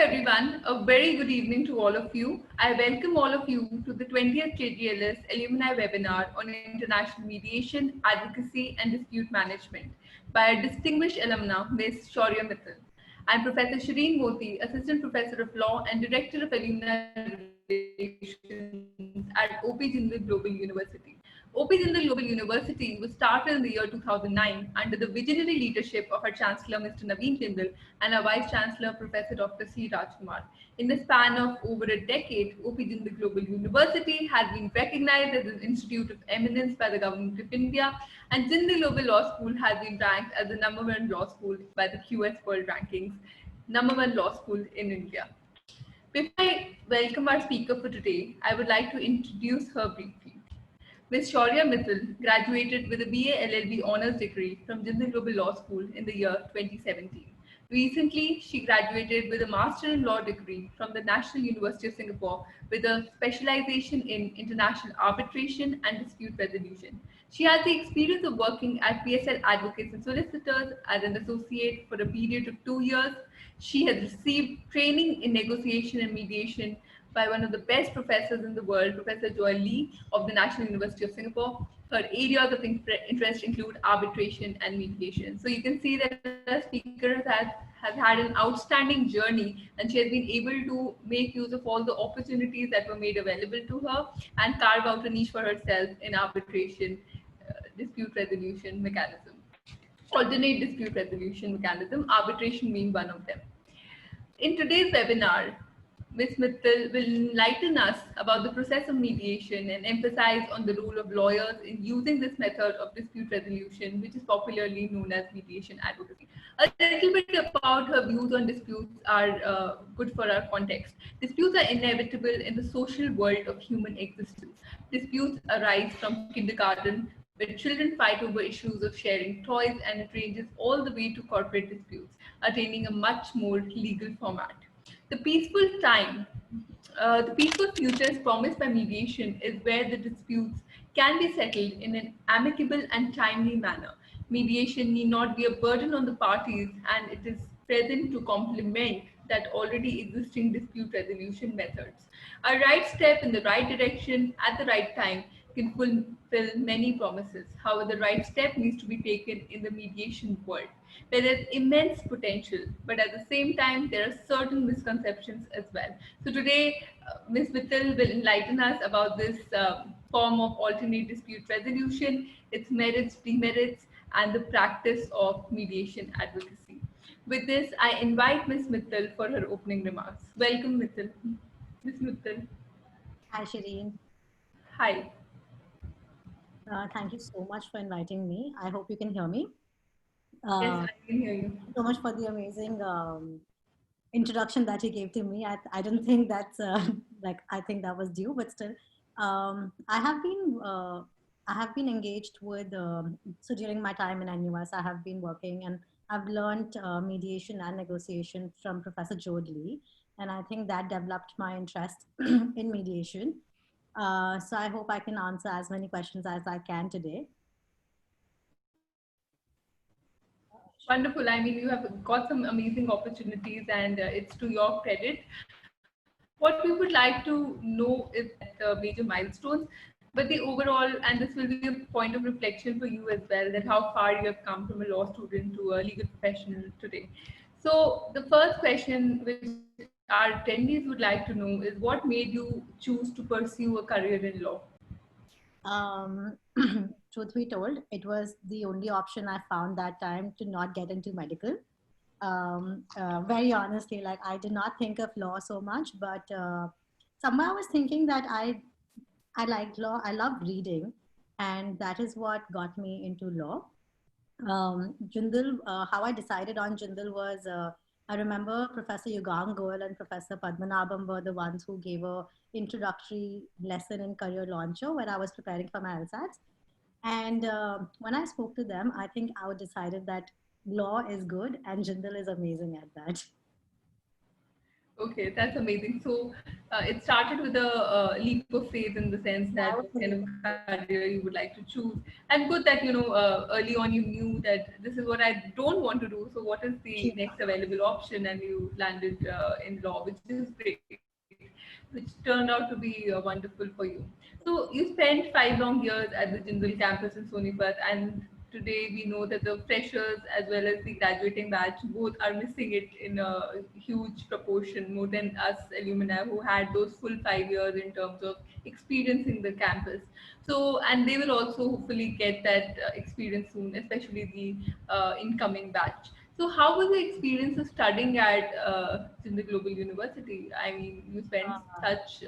everyone, a very good evening to all of you. I welcome all of you to the 20th KGLS Alumni Webinar on International Mediation, Advocacy and Dispute Management by our distinguished alumna, Ms. Shaurya Mittal. I'm Professor Shireen Moti, Assistant Professor of Law and Director of Alumni Relations at OP Jindal Global University. OP Jindal Global University was started in the year 2009 under the visionary leadership of our Chancellor, Mr. Naveen Jindal, and our Vice Chancellor, Professor Dr. C. Rajkumar. In the span of over a decade, OP Jindal Global University has been recognized as an institute of eminence by the Government of India, and Jindal Global Law School has been ranked as the #1 law school by the QS World Rankings, #1 law school in India. Before I welcome our speaker for today, I would like to introduce her briefly. Ms. Shaurya Mittal graduated with a BA LLB honours degree from Jindal Global Law School in the year 2017. Recently, she graduated with a Master in Law degree from the National University of Singapore with a specialization in international arbitration and dispute resolution. She has the experience of working at PSL Advocates and Solicitors as an associate for a period of 2 years. She has received training in negotiation and mediation by one of the best professors in the world, Professor Joel Lee of the National University of Singapore. Her areas of interest include arbitration and mediation. So you can see that the speaker has had an outstanding journey, and she has been able to make use of all the opportunities that were made available to her and carve out a niche for herself in arbitration, dispute resolution mechanism, alternate dispute resolution mechanism, arbitration being one of them. In today's webinar, Ms. Mittal will enlighten us about the process of mediation and emphasize on the role of lawyers in using this method of dispute resolution, which is popularly known as mediation advocacy. A little bit about her views on disputes are good for our context. Disputes are inevitable in the social world of human existence. Disputes arise from kindergarten, where children fight over issues of sharing toys, and it ranges all the way to corporate disputes, attaining a much more legal format. The peaceful time, the peaceful futures promised by mediation is where the disputes can be settled in an amicable and timely manner. Mediation need not be a burden on the parties, and it is present to complement that already existing dispute resolution methods. A right step in the right direction at the right time can fulfill many promises. However, the right step needs to be taken in the mediation world, where there's immense potential, but at the same time, there are certain misconceptions as well. So today, Ms. Mittal will enlighten us about this form of alternate dispute resolution, its merits, demerits, and the practice of mediation advocacy. With this, I invite Ms. Mittal for her opening remarks. Welcome, Mittal. Ms. Mittal. Hi, Shireen. Hi. Thank you so much for inviting me. I hope you can hear me. Yes, Thank I can hear you. you so much for the amazing introduction that you gave to me. I don't think that's I think that was due, but still, I have been engaged with so during my time in NUS, I have been working and I've learned mediation and negotiation from Professor Joe Lee, and I think that developed my interest in mediation. So I hope I can answer as many questions as I can today. Wonderful. I mean, you have got some amazing opportunities, and it's to your credit. What we would like to know is major milestones, but the overall, and this will be a point of reflection for you as well, that how far you have come from a law student to a legal professional today. So the first question which our attendees would like to know is what made you choose to pursue a career in law? Um, truth be told, it was the only option I found that time to not get into medical. Very honestly, like I did not think of law so much, but somewhere I was thinking that I like law. I love reading, and that is what got me into law. Jindal, how I decided on Jindal was I remember Professor Yugang Goel and Professor Padmanabham were the ones who gave a introductory lesson in career launcher when I was preparing for my LSATs. And when I spoke to them, I think I decided that law is good and Jindal is amazing at that. Okay, that's amazing. So it started with a leap of faith in the sense Yeah, I that was what kind of amazing. career you would like to choose. And good that, early on you knew that this is what I don't want to do. So what is the Yeah. next available option? And you landed in law, which is great, which turned out to be wonderful for you. So you spent 5 long years at the Jindal campus in Sonipat, and today we know that the freshers as well as the graduating batch both are missing it in a huge proportion, more than us alumni who had those full 5 years in terms of experiencing the campus. So, and they will also hopefully get that experience soon, especially the incoming batch. So, how was the experience of studying at Jindal Global University? I mean, you spent Uh, such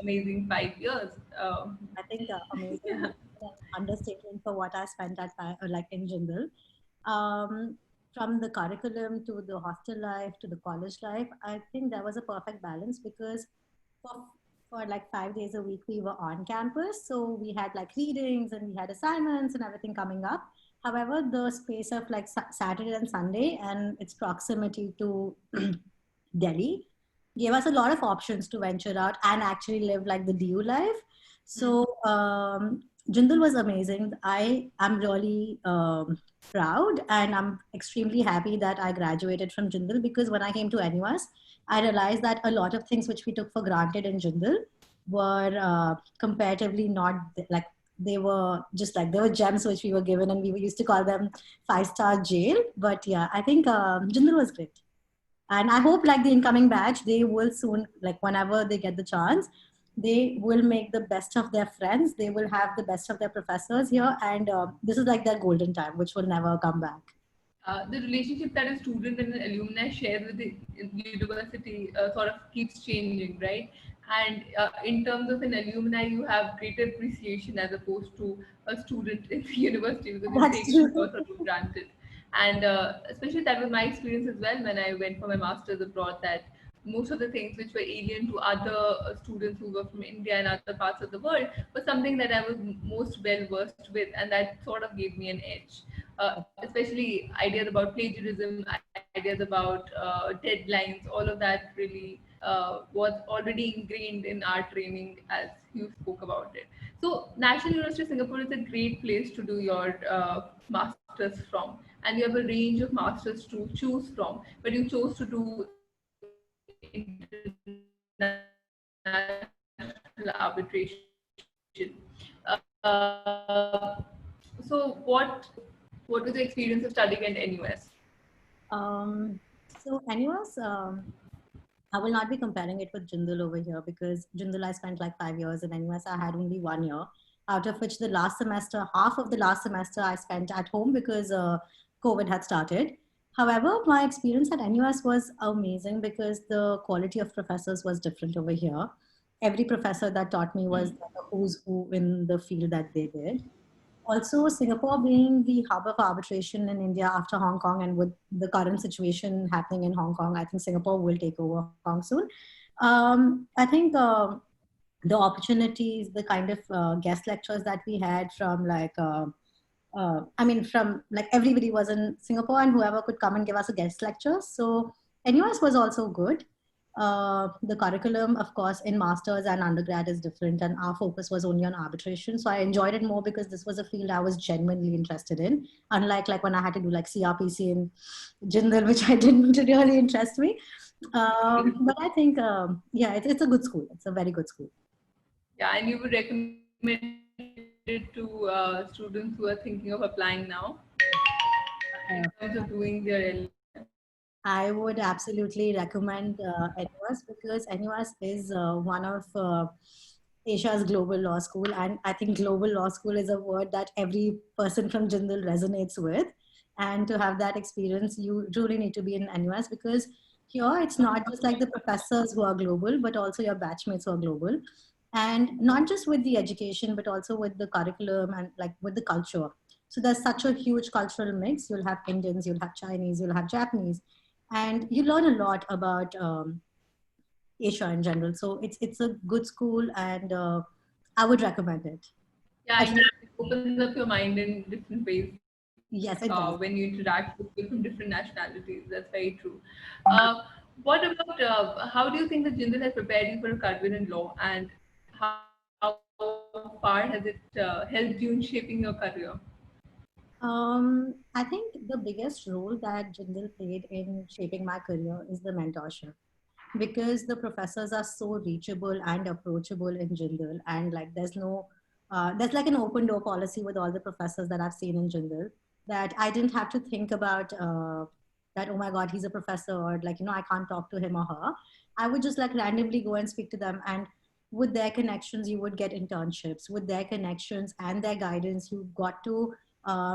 amazing 5 years. I think amazing Yeah. would be an understatement for what I spent at like in Jindal. Um, from the curriculum to the hostel life to the college life, I think there was a perfect balance because for, for like 5 days a week we were on campus, so we had like readings and we had assignments and everything coming up. However, the space of like Saturday and Sunday and its proximity to Delhi gave us a lot of options to venture out and actually live like the DU life. So Jindal was amazing. I am really proud and I'm extremely happy that I graduated from Jindal because when I came to NUS, I realized that a lot of things which we took for granted in Jindal were comparatively not like they were just like they were gems which we were given and we used to call them five-star jail. But yeah, I think Jindal was great. And I hope like the incoming batch, they will soon, like whenever they get the chance, they will make the best of their friends. They will have the best of their professors here. And this is like their golden time, which will never come back. The relationship that a student and an alumni share with the university sort of keeps changing, right? And in terms of an alumni, you have greater appreciation as opposed to a student in the university because you That's take it true. for sort of granted. And especially that was my experience as well when I went for my master's abroad. That most of the things which were alien to other students who were from India and other parts of the world was something that I was most well versed with, and that sort of gave me an edge. Especially ideas about plagiarism, ideas about deadlines, all of that really was already ingrained in our training as you spoke about it. So, National University of Singapore is a great place to do your masters from, and you have a range of masters to choose from. But you chose to do international arbitration. So, what was the experience of studying at NUS? So, anyways, I will not be comparing it with Jindal over here because Jindal I spent like 5 years and NUS I had only 1 year, out of which the last semester, half of the last semester I spent at home because COVID had started. However, my experience at NUS was amazing because the quality of professors was different over here. Every professor that taught me was like a who's who in the field that they did. Also, Singapore being the hub of arbitration in India after Hong Kong, and with the current situation happening in Hong Kong, I think Singapore will take over Hong Kong soon. I think the opportunities, the kind of guest lectures that we had from I mean, from like everybody was in Singapore and whoever could come and give us a guest lecture. So NUS was also good. The curriculum, of course, in masters and undergrad is different, and our focus was only on arbitration. So I enjoyed it more because this was a field I was genuinely interested in. Unlike like when I had to do like CRPC and Jindal, which I didn't really interest me. But I think, yeah, it's a good school. It's a very good school. Yeah, and you would recommend it to students who are thinking of applying now in Uh, terms of doing their LLM. I would absolutely recommend NUS because NUS is one of Asia's global law school, and I think global law school is a word that every person from Jindal resonates with. And to have that experience, you truly need to be in NUS because here it's not just like the professors who are global, but also your batchmates who are global, and not just with the education, but also with the curriculum and like with the culture. So there's such a huge cultural mix. You'll have Indians, you'll have Chinese, you'll have Japanese, and you learn a lot about Asia in general. So it's a good school, and I would recommend it. Yeah, At I mean, least, it opens up your mind in different ways yes, it does. when you interact with people from different nationalities. That's very true. Uh, What about how do you think that Jindal has prepared you for a career in law, and how far has it helped you in shaping your career? I think the biggest role that Jindal played in shaping my career is the mentorship, because the professors are so reachable and approachable in Jindal, and like there's like an open door policy with all the professors that I've seen in Jindal, that I didn't have to think about that, oh my god, he's a professor, or like, I can't talk to him or her. I would just like randomly go and speak to them, and with their connections you would get internships. With their connections and their guidance you got to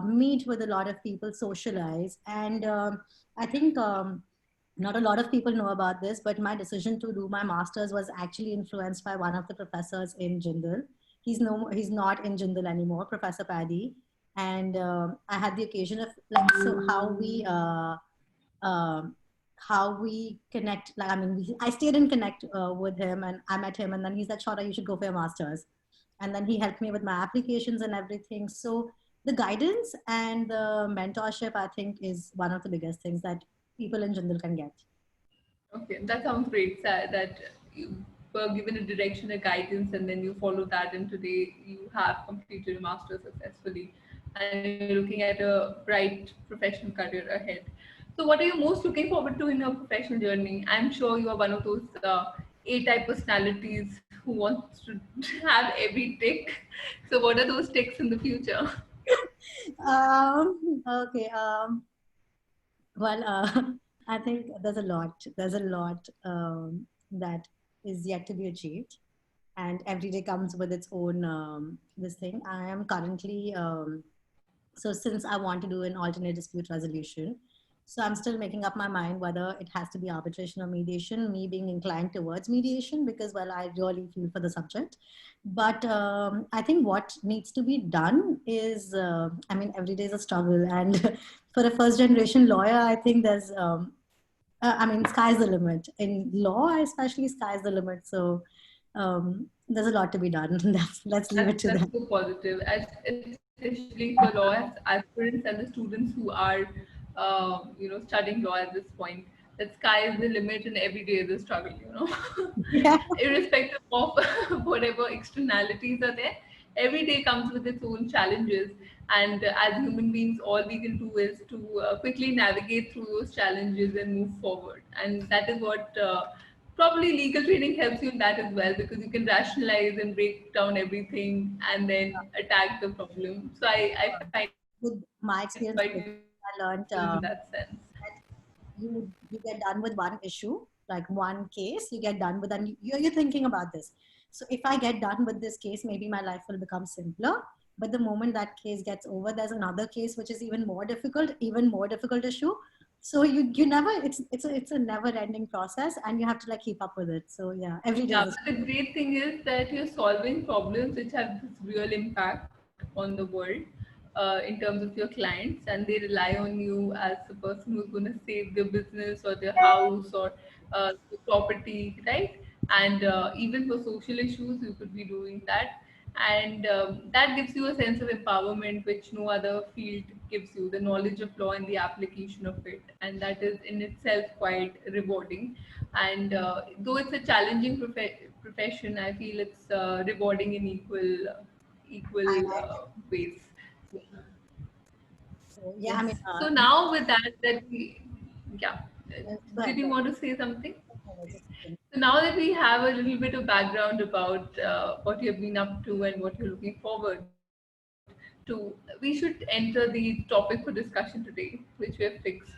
meet with a lot of people, socialize. And I think not a lot of people know about this, but my decision to do my master's was actually influenced by one of the professors in Jindal. He's not in Jindal anymore, Professor Paddy. And I had the occasion of like, so um, how we connect. Like, I mean, I stayed in connect with him, and I met him, and then he's like, Shara, you should go for your master's. And then he helped me with my applications and everything. So the guidance and the mentorship, I think, is one of the biggest things that people in Jindal can get. Okay, that sounds great. That you were given a direction, a guidance, and then you follow that, and today you have completed a master successfully, and you're looking at a bright professional career ahead. So, what are you most looking forward to in your professional journey? I'm sure you are one of those A-type personalities who wants to have every tick. So, what are those ticks in the future? Okay. Well, I think there's a lot. There's a lot that is yet to be achieved, and every day comes with its own this thing. I am currently so since I want to do an alternate dispute resolution, so I'm still making up my mind whether it has to be arbitration or mediation. Me being inclined towards mediation because, well, I really feel for the subject. But I think what needs to be done is, I mean, every day is a struggle, and for a first generation lawyer, I think there's I mean, sky's the limit. In law, especially, sky's the limit. So there's a lot to be done. Let's leave it to That's that. so positive, especially for law aspirants and the students who are, studying law at this point. That sky is the limit, and every day is a struggle. Yeah. Irrespective of whatever externalities are there, every day comes with its own challenges. And as human beings, all we can do is to quickly navigate through those challenges and move forward. And that is what probably legal training helps you in that as well, because you can rationalize and break down everything and then attack the problem. So I find it quite With my useful experience, I in learned that sense. that you get done with one issue, like one case, you get done with, and you're thinking about this. So if I get done with this case, maybe my life will become simpler. But the moment that case gets over, there's another case which is even more difficult issue. So you never, it's a never ending process, and you have to like keep up with it. So yeah, every day Yeah, is a but the great thing is that you're solving problems which have this real impact on the world in terms of your clients, and they rely on you as the person who's going to save their business or their house or the property, right? And even for social issues, you could be doing that. And that gives you a sense of empowerment which no other field gives you, the knowledge of law and the application of it, and that is in itself quite rewarding. And though it's a challenging profession, I feel it's rewarding in equal highlight. ways. So yeah, I Yes. mean, So now with that we, yeah, go did ahead, you go want to say something? ahead. Just So now that we have a little bit of background about what you've been up to and what you're looking forward to, we should enter the topic for discussion today, which we have fixed.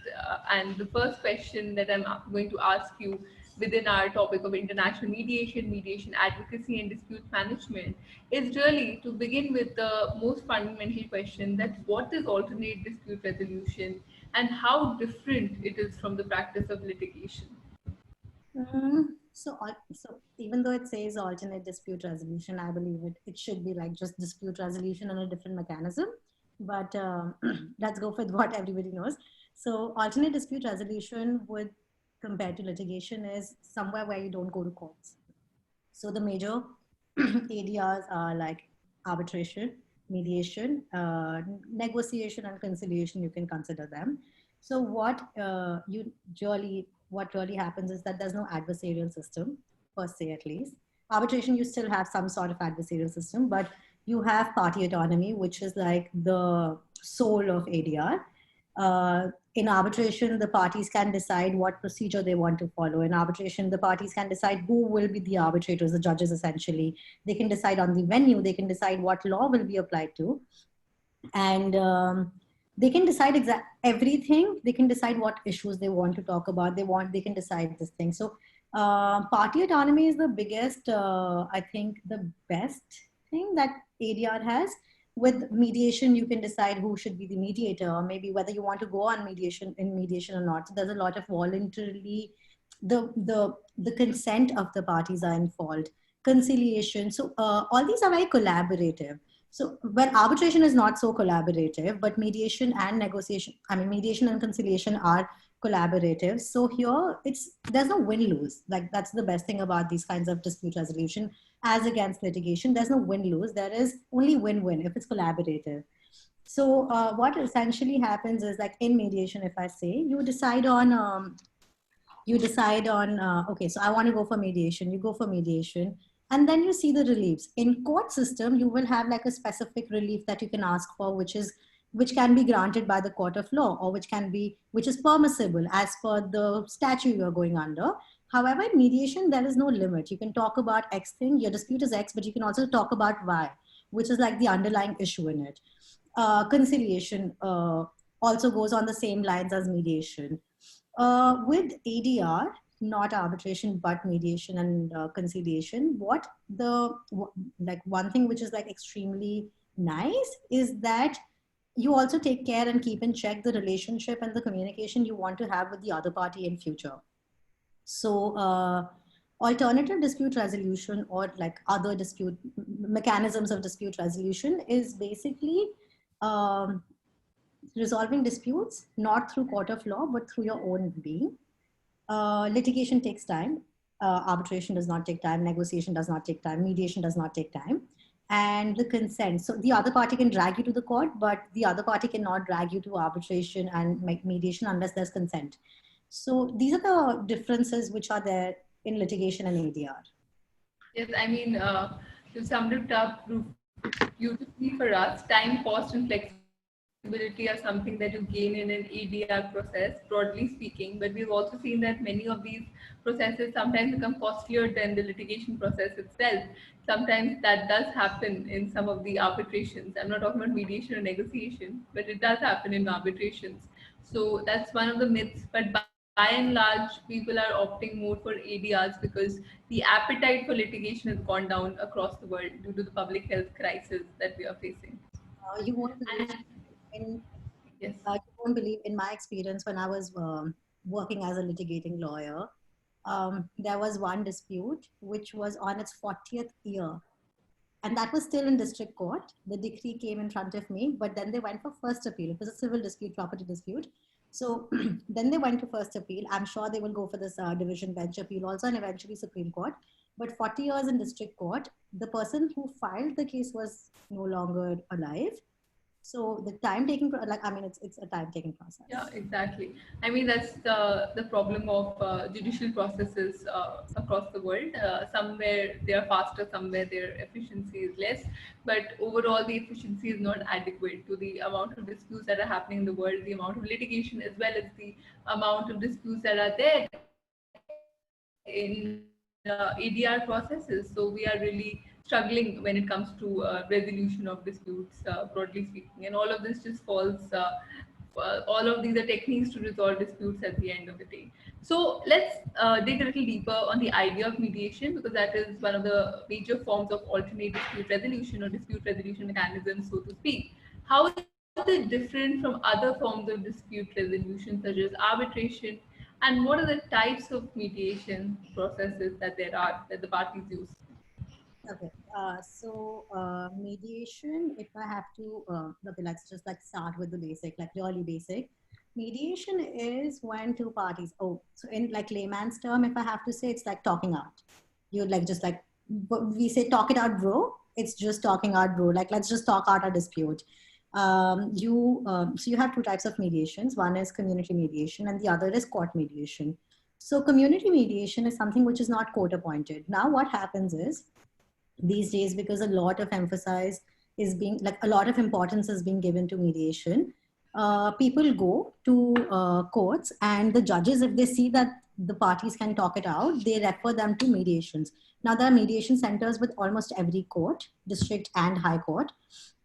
And the first question that I'm going to ask you within our topic of international mediation, mediation advocacy, and dispute management is really to begin with the most fundamental question, that what is alternate dispute resolution and how different it is from the practice of litigation. So even though it says alternate dispute resolution, I believe it should be like just dispute resolution on a different mechanism. But let's go with what everybody knows. So alternate dispute resolution would, compared to litigation, is somewhere where you don't go to courts. So the major areas are like arbitration, mediation, negotiation, and conciliation. You can consider them. So what you really what really happens is that there's no adversarial system per se, at least. Arbitration, you still have some sort of adversarial system, but you have party autonomy, which is like the soul of ADR. In arbitration, the parties can decide what procedure they want to follow. In arbitration, the parties can decide who will be the arbitrators, the judges essentially. They can decide on the venue, they can decide what law will be applied to. And they can decide everything. They can decide what issues they want to talk about. They can decide this thing. So party autonomy is the biggest, I think the best thing that ADR has. With mediation, you can decide who should be the mediator, or maybe whether you want to go on mediation or not. So there's a lot of voluntarily, the consent of the parties are involved. Conciliation. So all these are very collaborative. So, well, arbitration is not so collaborative, but mediation and negotiation, mediation and conciliation are collaborative. So here there's no win-lose. Like that's the best thing about these kinds of dispute resolution as against litigation. There's no win-lose. There is only win-win if it's collaborative. So what essentially happens is, like in mediation, if I say, you decide on, okay, so I want to go for mediation, you go for mediation. And then you see the reliefs. In court system, you will have like a specific relief that you can ask for, which can be granted by the court of law, or which is permissible as per the statute you're going under. However, in mediation, there is no limit. You can talk about X thing, your dispute is X, but you can also talk about Y, which is like the underlying issue in it. Conciliation also goes on the same lines as mediation. With ADR, not arbitration, but mediation and conciliation, one thing which is like extremely nice is that you also take care and keep in check the relationship and the communication you want to have with the other party in future. So alternative dispute resolution, or like other mechanisms of dispute resolution, is basically resolving disputes not through court of law, but through your own being. Litigation takes time. Arbitration does not take time. Negotiation does not take time. Mediation does not take time. And the consent. So the other party can drag you to the court, but the other party cannot drag you to arbitration and mediation unless there's consent. So these are the differences which are there in litigation and ADR. Yes, I mean, you summed it up beautifully for us. Time, cost, and flexibility are something that you gain in an ADR process, broadly speaking. But we've also seen that many of these processes sometimes become costlier than the litigation process itself. Sometimes that does happen in some of the arbitrations. I'm not talking about mediation or negotiation, but it does happen in arbitrations. So that's one of the myths. But by and large, people are opting more for ADRs because the appetite for litigation has gone down across the world due to the public health crisis that we are facing. You won't believe in my experience when I was working as a litigating lawyer. There was one dispute which was on its 40th year. And that was still in district court. The decree came in front of me, but then they went for first appeal. It was a civil dispute, property dispute. So then they went to first appeal. I'm sure they will go for this division bench appeal also, and eventually Supreme Court. But 40 years in district court, the person who filed the case was no longer alive. So the time taking, it's a time taking process. Yeah, exactly. I mean, that's the problem of judicial processes across the world. Somewhere they are faster, somewhere their efficiency is less. But overall, the efficiency is not adequate to the amount of disputes that are happening in the world, the amount of litigation, as well as the amount of disputes that are there in ADR processes. So we are really struggling when it comes to resolution of disputes, broadly speaking. And all of this just falls, all of these are techniques to resolve disputes at the end of the day. So let's dig a little deeper on the idea of mediation, because that is one of the major forms of alternate dispute resolution or dispute resolution mechanisms, so to speak. How is it different from other forms of dispute resolution, such as arbitration? And what are the types of mediation processes that there are that the parties use? Okay, mediation, if I have to, okay, let's just like start with the basic, like really basic. Mediation is when two parties, so in like layman's term, if I have to say, it's like talking out. You like, just like, we say talk it out, bro. It's just talking out, bro. Like, let's just talk out a dispute. So you have two types of mediations. One is community mediation and the other is court mediation. So community mediation is something which is not court appointed. Now what happens is, these days, because a lot of emphasis is being, like a lot of importance is being given to mediation, people go to courts, and the judges, if they see that the parties can talk it out, they refer them to mediations. Now there are mediation centers with almost every court, district and high court,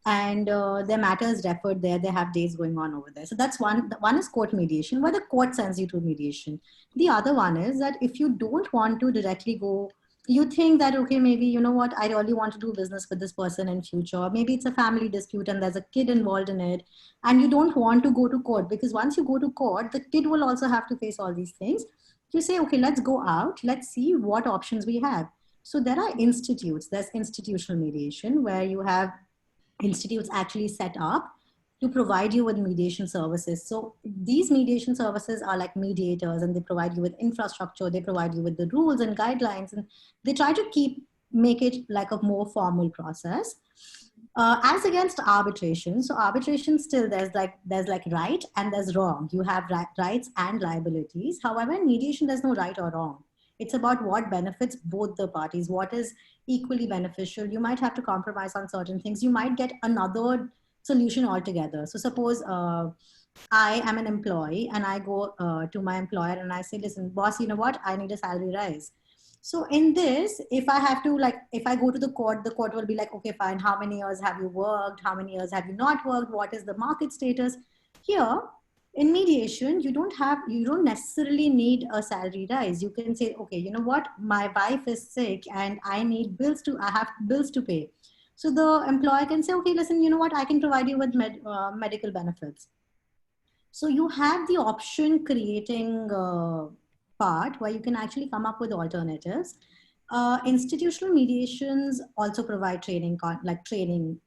and their matters referred there. They have days going on over there. So that's one. One is court mediation, where the court sends you to mediation. The other one is that if you don't want to directly go, you think that, okay, maybe, you know what, I really want to do business with this person in future. Maybe it's a family dispute and there's a kid involved in it, and you don't want to go to court, because once you go to court, the kid will also have to face all these things. You say, okay, let's go out, let's see what options we have. So there are institutes. There's institutional mediation, where you have institutes actually set up to provide you with mediation services. So these mediation services are like mediators, and they provide you with infrastructure, they provide you with the rules and guidelines, and they try to make it like a more formal process. As against arbitration. So arbitration, still there's like right and there's wrong. You have rights and liabilities. However, in mediation, there's no right or wrong. It's about what benefits both the parties, what is equally beneficial. You might have to compromise on certain things. You might get another solution altogether. So suppose I am an employee, and I go to my employer and I say, listen, boss, you know what? I need a salary rise. So in this, if I have to, like, if I go to the court will be like, okay, fine. How many years have you worked? How many years have you not worked? What is the market status? Here, in mediation, you don't necessarily need a salary rise. You can say, okay, you know what? My wife is sick and I have bills to pay. So the employer can say, okay, listen, you know what? I can provide you with medical benefits. So you have the option creating part where you can actually come up with alternatives. Institutional mediations also provide training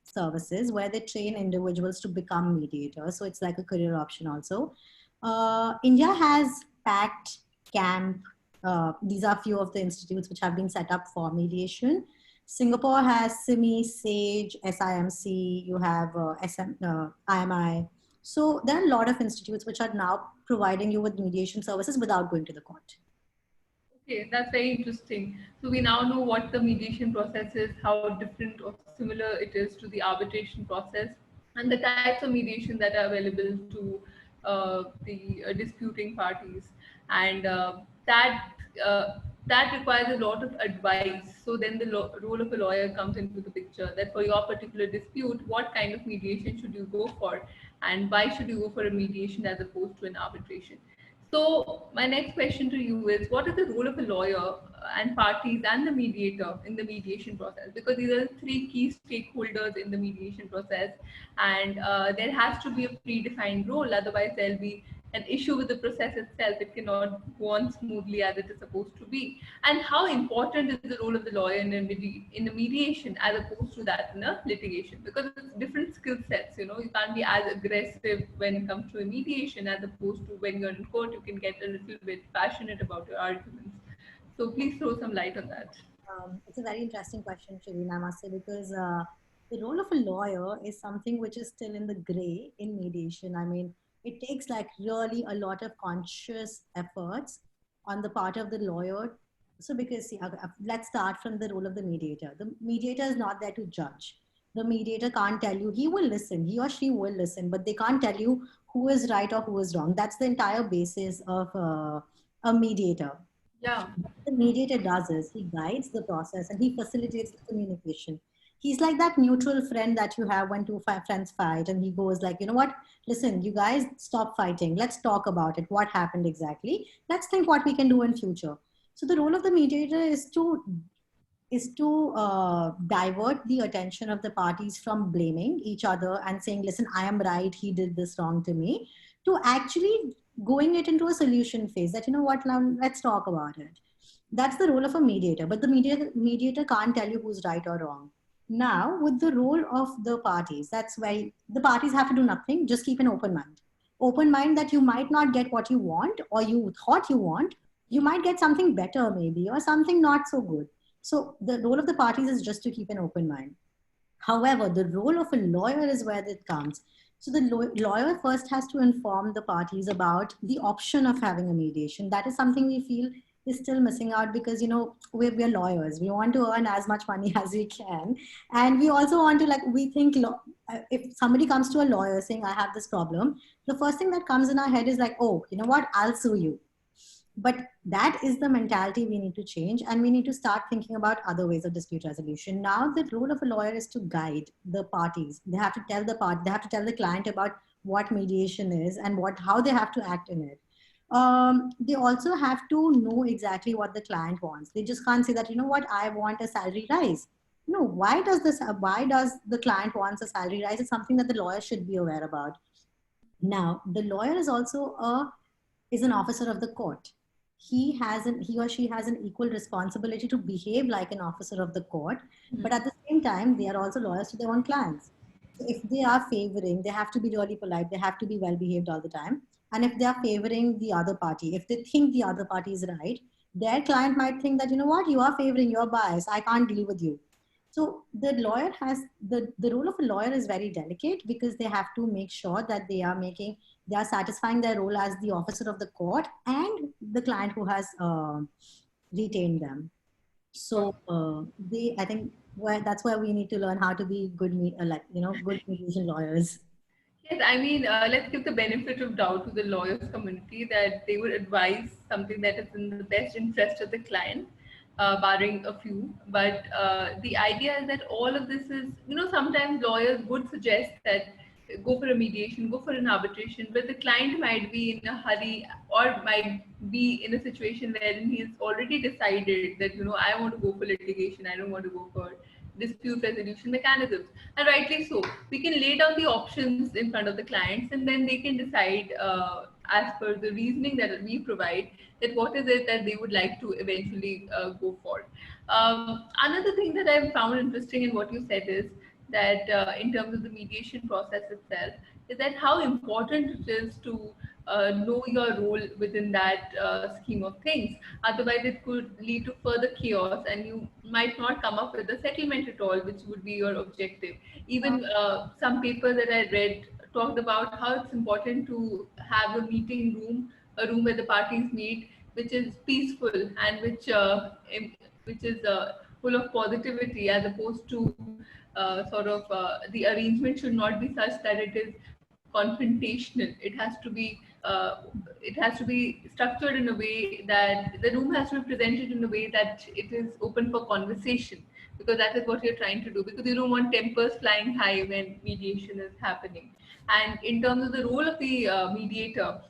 services, where they train individuals to become mediators. So it's like a career option also. India has PACT, CAMP. These are few of the institutes which have been set up for mediation. Singapore has SIMI, SAGE, SIMC, you have IMI. So there are a lot of institutes which are now providing you with mediation services without going to the court. Okay, that's very interesting. So we now know what the mediation process is, how different or similar it is to the arbitration process, and the types of mediation that are available to the disputing parties, and that requires a lot of advice. So then the role of a lawyer comes into the picture, that for your particular dispute, what kind of mediation should you go for, and why should you go for a mediation as opposed to an arbitration. So my next question to you is, what is the role of a lawyer and parties and the mediator in the mediation process? Because these are the three key stakeholders in the mediation process, and there has to be a predefined role. Otherwise, there'll be an issue with the process itself. It cannot go on smoothly as it is supposed to be. And how important is the role of the lawyer in the mediation as opposed to that in a litigation? Because it's different skill sets. You can't be as aggressive when it comes to a mediation as opposed to when you're in court. You can get a little bit passionate about your arguments. So please throw some light on that. It's a very interesting question, Shireen, I must say, because the role of a lawyer is something which is still in the gray in mediation. I mean, it takes like really a lot of conscious efforts on the part of the lawyer. So because see, let's start from the role of the mediator. The mediator is not there to judge. The mediator can't tell you. He will listen. He or she will listen, but they can't tell you who is right or who is wrong. That's the entire basis of a mediator. Yeah. What the mediator does is he guides the process and he facilitates the communication. He's like that neutral friend that you have when two friends fight, and he goes like, you know what, listen, you guys stop fighting. Let's talk about it. What happened exactly? Let's think what we can do in future. So the role of the mediator is to divert the attention of the parties from blaming each other and saying, listen, I am right, he did this wrong to me, to actually going it into a solution phase, that, you know what, now let's talk about it. That's the role of a mediator, but the mediator can't tell you who's right or wrong. Now, with the role of the parties, that's why the parties have to do nothing, just keep an open mind. Open mind that you might not get what you want or you thought you want. You might get something better maybe, or something not so good. So the role of the parties is just to keep an open mind. However, the role of a lawyer is where it comes. So the lawyer first has to inform the parties about the option of having a mediation. That is something we feel is still missing out because, you know, we're lawyers. We want to earn as much money as we can. And we also want to, like, we think if somebody comes to a lawyer saying, I have this problem, the first thing that comes in our head is like, oh, you know what, I'll sue you. But that is the mentality we need to change, and we need to start thinking about other ways of dispute resolution. Now the role of a lawyer is to guide the parties. They have to tell they have to tell the client about what mediation is and how they have to act in it. They also have to know exactly what the client wants. They just can't say that, you know what, I want a salary rise. No, why does the client wants a salary rise? It's something that the lawyer should be aware about. Now the lawyer is also is an officer of the court. He or she has an equal responsibility to behave like an officer of the court, but at the same time they are also lawyers to their own clients. So if they are favoring, they have to be really polite, they have to be well behaved all the time. And if they are favoring the other party, if they think the other party is right, their client might think that, you know what, you are favoring, your bias, I can't deal with you. So the lawyer has the role of a lawyer is very delicate because they have to make sure that they are satisfying their role as the officer of the court and the client who has retained them. So I think that's where we need to learn how to be good, good mediation lawyers. Yes, I mean, let's give the benefit of doubt to the lawyers community that they would advise something that is in the best interest of the client, barring a few. But the idea is that all of this is, you know, sometimes lawyers would suggest that go for a mediation, go for an arbitration, but the client might be in a hurry or might be in a situation wherein he's already decided that, you know, I want to go for litigation, I don't want to go for dispute resolution mechanisms. And rightly so. We can lay down the options in front of the clients and then they can decide as per the reasoning that we provide that what is it that they would like to eventually go for. Another thing that I've found interesting in what you said is that in terms of the mediation process itself, is that how important it is to know your role within that scheme of things. Otherwise, it could lead to further chaos, and you might not come up with a settlement at all, which would be your objective. Even some papers that I read talked about how it's important to have a meeting room, a room where the parties meet, which is peaceful and which is full of positivity, as opposed to the arrangement should not be such that it is confrontational. It has to be structured in a way that the room has to be presented in a way that it is open for conversation, because that is what you're trying to do, because you don't want tempers flying high when mediation is happening. And in terms of the role of the mediator,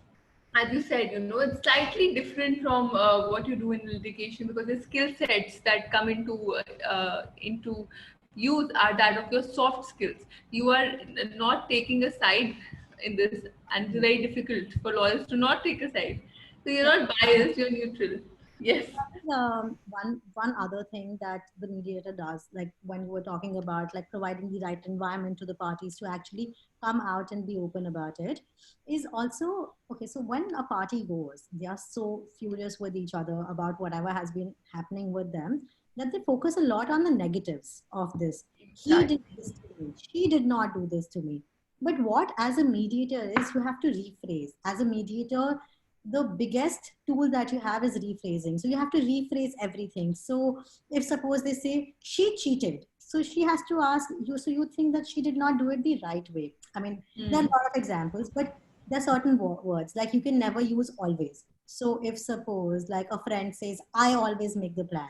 as you said, you know, it's slightly different from what you do in litigation, because the skill sets that come into use are that of your soft skills. You are not taking a side in this, and it's very difficult for lawyers to not take a side. So you're not biased, you're neutral. Yes. One other thing that the mediator does, like when we were talking about like providing the right environment to the parties to actually come out and be open about it, is also okay. So when a party goes, they are so furious with each other about whatever has been happening with them that they focus a lot on the negatives of this. He did this to me. She did not do this to me. But what, as a mediator, is you have to rephrase. As a mediator, the biggest tool that you have is rephrasing. So you have to rephrase everything. So if suppose they say she cheated, so she has to ask you, so you think that she did not do it the right way. I mean, there are a lot of examples, but there are certain words like you can never use always. So if suppose like a friend says, I always make the plan.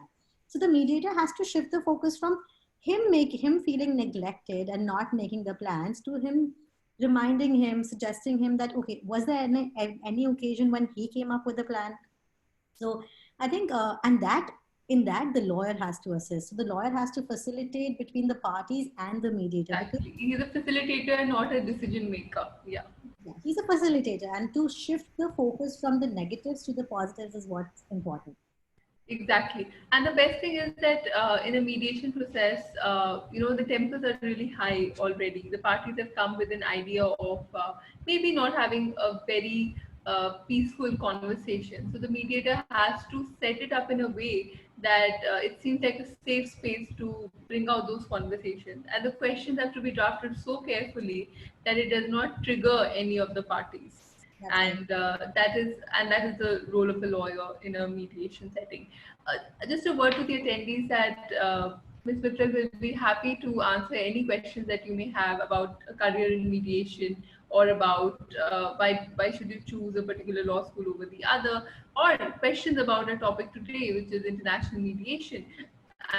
So the mediator has to shift the focus from him feeling neglected and not making the plans to him reminding him, suggesting him that, okay, was there any occasion when he came up with a plan? So I think, and that in that the lawyer has to assist. So the lawyer has to facilitate between the parties and the mediator. Exactly. He's a facilitator, not a decision maker. Yeah. Yeah, he's a facilitator, and to shift the focus from the negatives to the positives is what's important. Exactly. And the best thing is that in a mediation process, you know, the tempers are really high already. The parties have come with an idea of maybe not having a very peaceful conversation. So the mediator has to set it up in a way that it seems like a safe space to bring out those conversations, and the questions have to be drafted so carefully that it does not trigger any of the parties. That's right. And that is the role of a lawyer in a mediation setting. Just a word to the attendees that Ms. Mittal will be happy to answer any questions that you may have about a career in mediation, or about why should you choose a particular law school over the other, or questions about our topic today, which is international mediation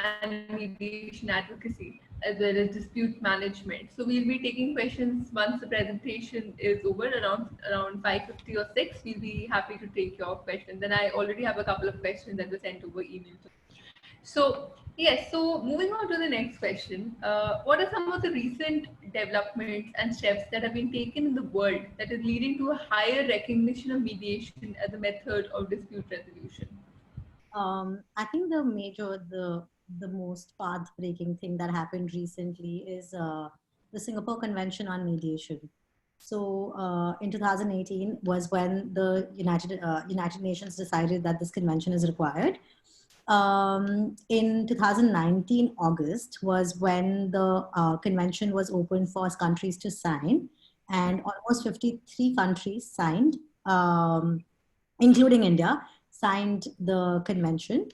and mediation advocacy, as well as dispute management. So we'll be taking questions once the presentation is over, around 5:50 or 6. We'll be happy to take your questions. And I already have a couple of questions that were sent over email. So, yes, so moving on to the next question. What are some of the recent developments and steps that have been taken in the world that is leading to a higher recognition of mediation as a method of dispute resolution? I think the most path-breaking thing that happened recently is the Singapore Convention on Mediation. So in 2018 was when the United Nations decided that this convention is required. In 2019 August was when the convention was open for countries to sign, and almost 53 countries signed, including India, signed the convention,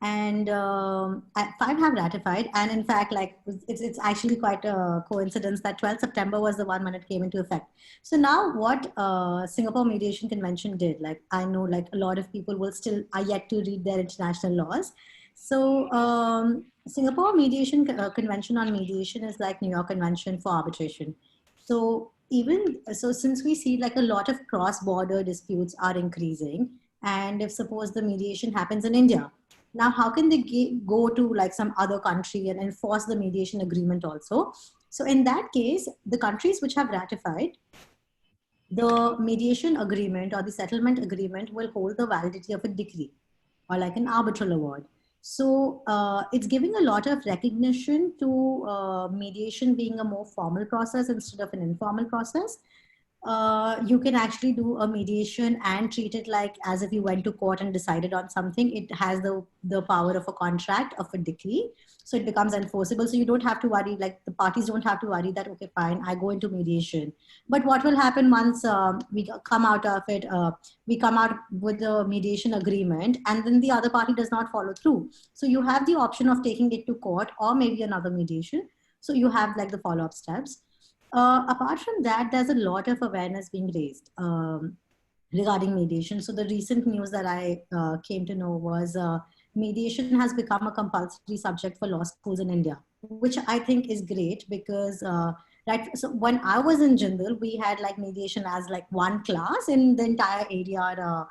and five have ratified. And in fact, like it's actually quite a coincidence that 12th September was the one when it came into effect. So now, what Singapore Mediation Convention did, like I know, like a lot of people will still are yet to read their international laws. So Singapore Mediation Convention on Mediation is like New York Convention for arbitration. So even so, since we see like a lot of cross-border disputes are increasing, and if suppose the mediation happens in India, now how can they go to like some other country and enforce the mediation agreement also? So in that case, the countries which have ratified the mediation agreement or the settlement agreement will hold the validity of a decree or like an arbitral award. So it's giving a lot of recognition to mediation being a more formal process instead of an informal process. You can actually do a mediation and treat it like as if you went to court and decided on something. It has the power of a contract, of a decree. So it becomes enforceable. So you don't have to worry, like the parties don't have to worry that, okay, fine, I go into mediation. But what will happen once we come out of it, we come out with the mediation agreement and then the other party does not follow through. So you have the option of taking it to court or maybe another mediation. So you have like the follow-up steps. Apart from that, there's a lot of awareness being raised regarding mediation. So the recent news that I came to know was mediation has become a compulsory subject for law schools in India, which I think is great because right. So when I was in Jindal, we had like mediation as like one class in the entire area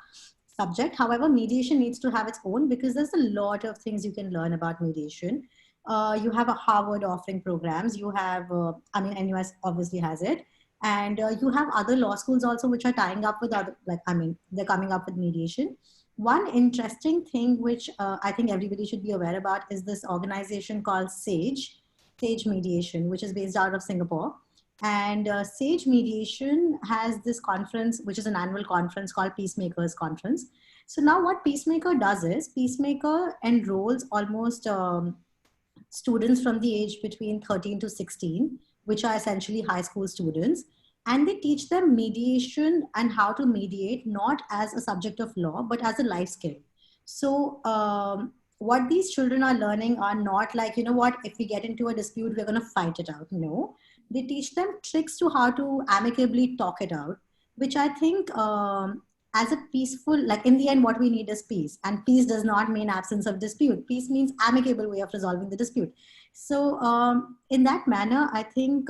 subject. However, mediation needs to have its own because there's a lot of things you can learn about mediation. You have a Harvard offering programs. You have, I mean, NUS obviously has it. And you have other law schools also, which are tying up with other, like, I mean, they're coming up with mediation. One interesting thing, which I think everybody should be aware about, is this organization called Sage Mediation, which is based out of Singapore. And Sage Mediation has this conference, which is an annual conference called Peacemakers Conference. So now what Peacemaker does is Peacemaker enrolls almost students from the age between 13 to 16, which are essentially high school students. And they teach them mediation and how to mediate, not as a subject of law, but as a life skill. So what these children are learning are not like, you know what, if we get into a dispute, we're going to fight it out. No, they teach them tricks to how to amicably talk it out, which I think as a peaceful, like in the end, what we need is peace. And peace does not mean absence of dispute. Peace means amicable way of resolving the dispute. So in that manner, I think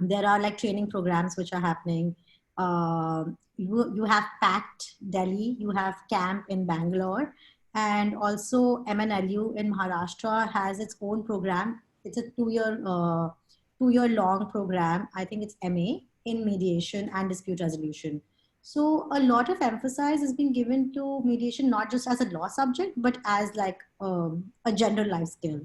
there are like training programs which are happening. You have PACT Delhi, you have CAMP in Bangalore, and also MNLU in Maharashtra has its own program. It's a two-year long program. I think it's MA in mediation and dispute resolution. So a lot of emphasis has been given to mediation, not just as a law subject, but as like a general life skill.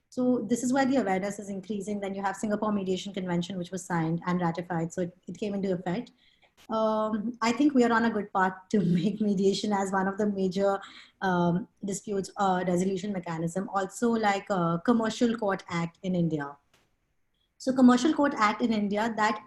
So this is why the awareness is increasing. Then you have Singapore Mediation Convention, which was signed and ratified. So it came into effect. I think we are on a good path to make mediation as one of the major disputes resolution mechanism. Also, like Commercial Court Act in India. So Commercial Court Act in India that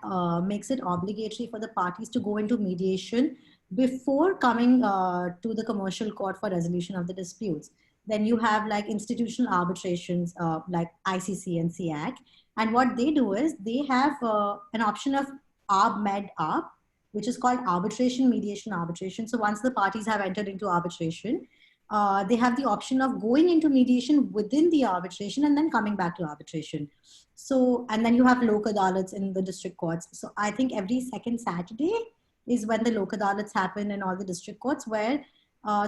makes it obligatory for the parties to go into mediation before coming to the commercial court for resolution of the disputes. Then you have like institutional arbitrations like ICC and SIAC. And what they do is they have an option of ARB Med ARB, which is called arbitration, mediation, arbitration. So once the parties have entered into arbitration, they have the option of going into mediation within the arbitration and then coming back to arbitration. So, and then you have lok adalats in the district courts. So I think every second Saturday is when the lok adalats happen in all the district courts, where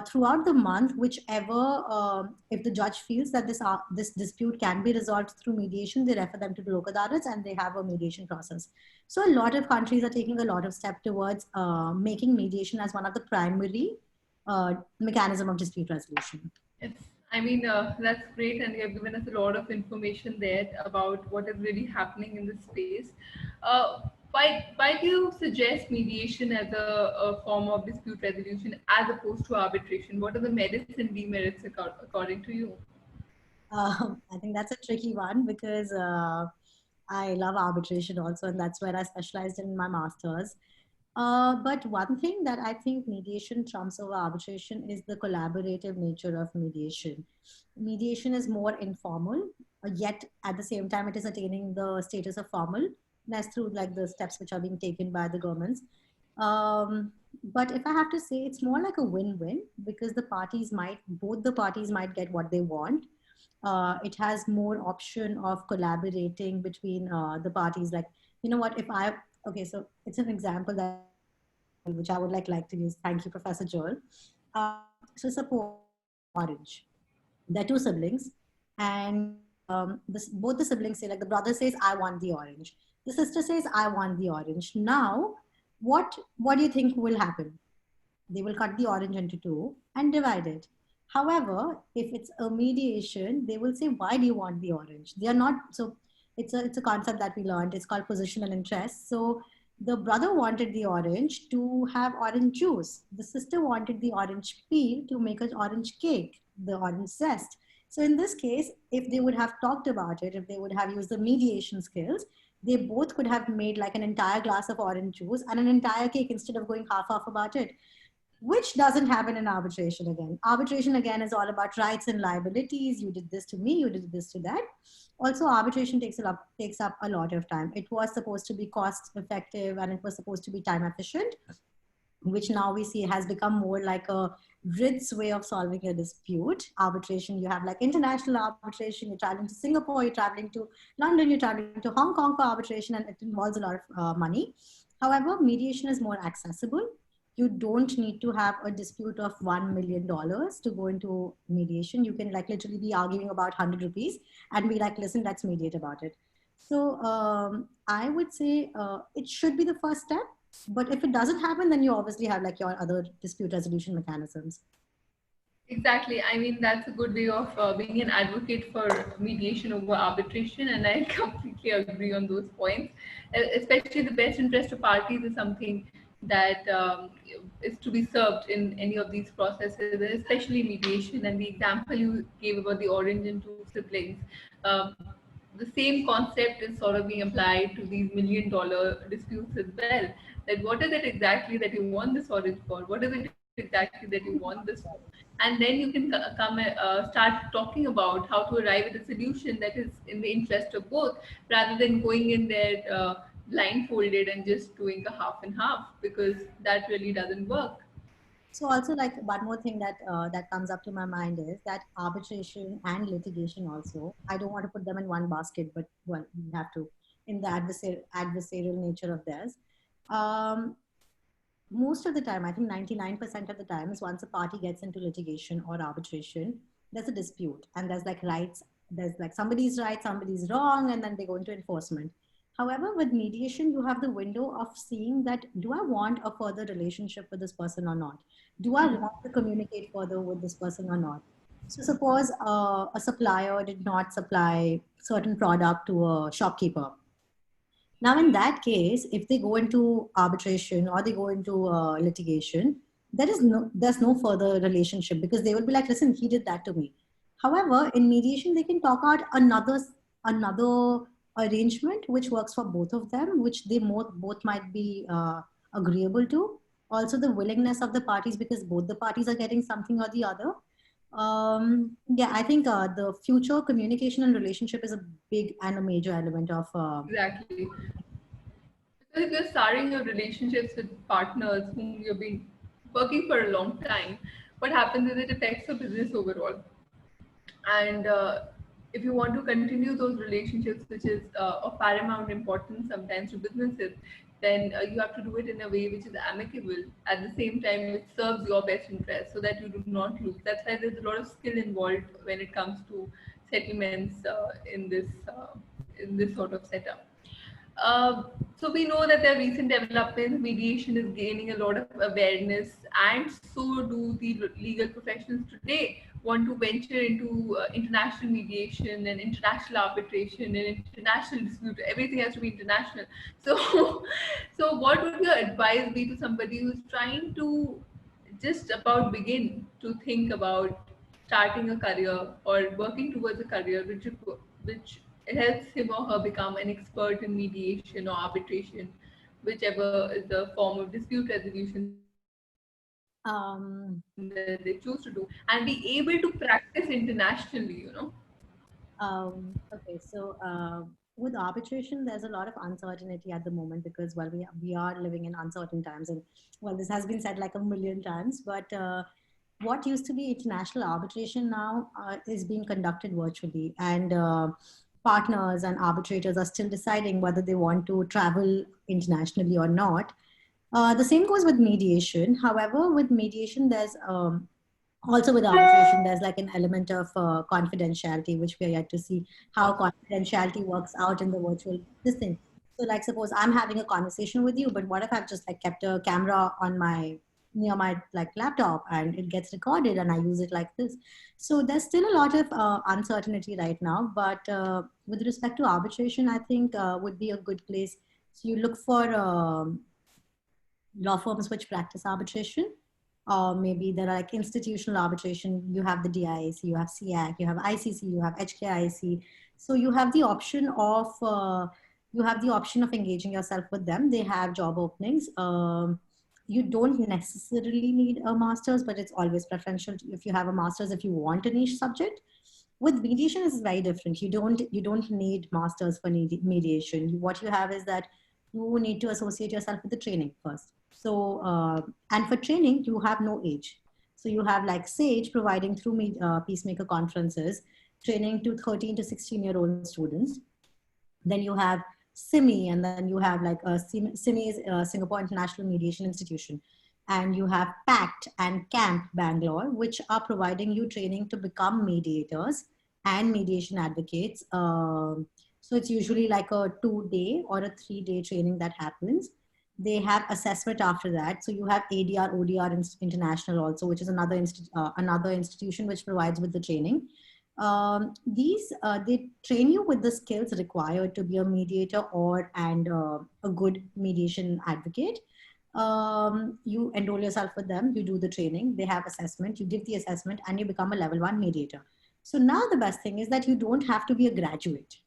throughout the month, whichever, if the judge feels that this dispute can be resolved through mediation, they refer them to the lok adalats and they have a mediation process. So a lot of countries are taking a lot of steps towards making mediation as one of the primary mechanism of dispute resolution. Yes, I mean, that's great, and you have given us a lot of information there about what is really happening in this space. Why do you suggest mediation as a form of dispute resolution as opposed to arbitration? What are the merits and demerits according to you? I think that's a tricky one because I love arbitration also, and that's where I specialized in my master's. But one thing that I think mediation trumps over arbitration is the collaborative nature of mediation. Mediation is more informal, yet at the same time, it is attaining the status of formal. That's through like the steps which are being taken by the governments. But if I have to say, it's more like a win-win because both the parties might get what they want. It has more option of collaborating between the parties. Like, you know what, okay, so it's an example that which I would like to use. Thank you, Professor Joel. So suppose orange. There are two siblings, and both the siblings say, like the brother says, "I want the orange." The sister says, "I want the orange." Now, what do you think will happen? They will cut the orange into two and divide it. However, if it's a mediation, they will say, "Why do you want the orange?" They are not so. It's a concept that we learned. It's called positional interest. So the brother wanted the orange to have orange juice. The sister wanted the orange peel to make an orange cake, the orange zest. So in this case, if they would have talked about it, if they would have used the mediation skills, they both could have made like an entire glass of orange juice and an entire cake instead of going half about it, which doesn't happen in arbitration again. Arbitration again is all about rights and liabilities. You did this to me, you did this to that. Also, arbitration takes up a lot of time. It was supposed to be cost effective and it was supposed to be time efficient, which now we see has become more like a RIDS way of solving a dispute. Arbitration, you have like international arbitration, you're traveling to Singapore, you're traveling to London, you're traveling to Hong Kong for arbitration, and it involves a lot of money. However, mediation is more accessible. You don't need to have a dispute of $1 million to go into mediation. You can like literally be arguing about 100 rupees and be like, listen, let's mediate about it. So I would say it should be the first step. But if it doesn't happen, then you obviously have like your other dispute resolution mechanisms. Exactly. I mean, that's a good way of being an advocate for mediation over arbitration, and I completely agree on those points. Especially the best interest of parties is something that is to be served in any of these processes, and especially mediation. And the example you gave about the orange and two siblings, um, the same concept is sort of being applied to these $1 million disputes as well. That what is it exactly that you want this orange for? What is it exactly that you want this for? And then you can start talking about how to arrive at a solution that is in the interest of both, rather than going in there blindfolded and just doing a half and half, because that really doesn't work. So also like one more thing that that comes up to my mind is that arbitration and litigation also, I don't want to put them in one basket, but well, we have to in the adversarial nature of theirs. Um, Most of the time, I think 99% of the time is once a party gets into litigation or arbitration, there's a dispute and there's like rights, there's like somebody's right, somebody's wrong, and then they go into enforcement. However, with mediation, you have the window of seeing that, do I want a further relationship with this person or not? Do I want to communicate further with this person or not? So suppose a supplier did not supply certain product to a shopkeeper. Now, in that case, if they go into arbitration or they go into litigation, there's no further relationship because they will be like, listen, he did that to me. However, in mediation, they can talk out another arrangement which works for both of them, which they both might be agreeable to. Also, the willingness of the parties, because both the parties are getting something or the other. Yeah, I think the future communication and relationship is a big and a major element of. Exactly. Because if you're starting your relationships with partners whom you've been working for a long time, what happens is it affects your business overall. And if you want to continue those relationships, which is of paramount importance sometimes to businesses, then you have to do it in a way which is amicable, at the same time which serves your best interest, so that you do not lose. That's why there's a lot of skill involved when it comes to settlements in this sort of setup. So we know that there are recent developments. Mediation is gaining a lot of awareness, and so do the legal professionals today want to venture into international mediation and international arbitration and international dispute. Everything has to be international. So, so what would your advice be to somebody who's trying to just about begin to think about starting a career or working towards a career which helps him or her become an expert in mediation or arbitration, whichever is the form of dispute resolution that they choose to do, and be able to practice internationally, Okay, so with arbitration, there's a lot of uncertainty at the moment because, well, we are living in uncertain times. And, well, this has been said like a million times, but what used to be international arbitration now is being conducted virtually. And partners and arbitrators are still deciding whether they want to travel internationally or not. The same goes with mediation. However, with mediation, there's also with arbitration, there's like an element of confidentiality, which we are yet to see how confidentiality works out in the virtual this thing. So, like, suppose I'm having a conversation with you, but what if I've just like kept a camera on my near my like laptop and it gets recorded and I use it like this? So there's still a lot of uncertainty right now. But with respect to arbitration, I think would be a good place. So you look for law firms which practice arbitration. Maybe there are like institutional arbitration. You have the DIAC, you have SEAC, you have ICC, you have HKIC. So you have the option of engaging yourself with them. They have job openings. You don't necessarily need a master's, but it's always preferential if you have a master's if you want a niche subject. With mediation, it's very different. You don't need masters for mediation. What you have is that you need to associate yourself with the training first. So, and for training, you have no age. So you have like SAGE providing through Peacemaker conferences, training to 13 to 16-year-old students. Then you have SIMI, and then you have like SIMI is Singapore International Mediation Institution. And you have PACT and CAMP Bangalore, which are providing you training to become mediators and mediation advocates. So it's usually like a 2-day or a 3-day training that happens. They have assessment after that. So you have ADR, ODR International also, which is another institution which provides with the training. They train you with the skills required to be a mediator and a good mediation advocate. You enroll yourself with them, you do the training, they have assessment, you give the assessment, and you become a level 1 mediator. So now the best thing is that you don't have to be a graduate.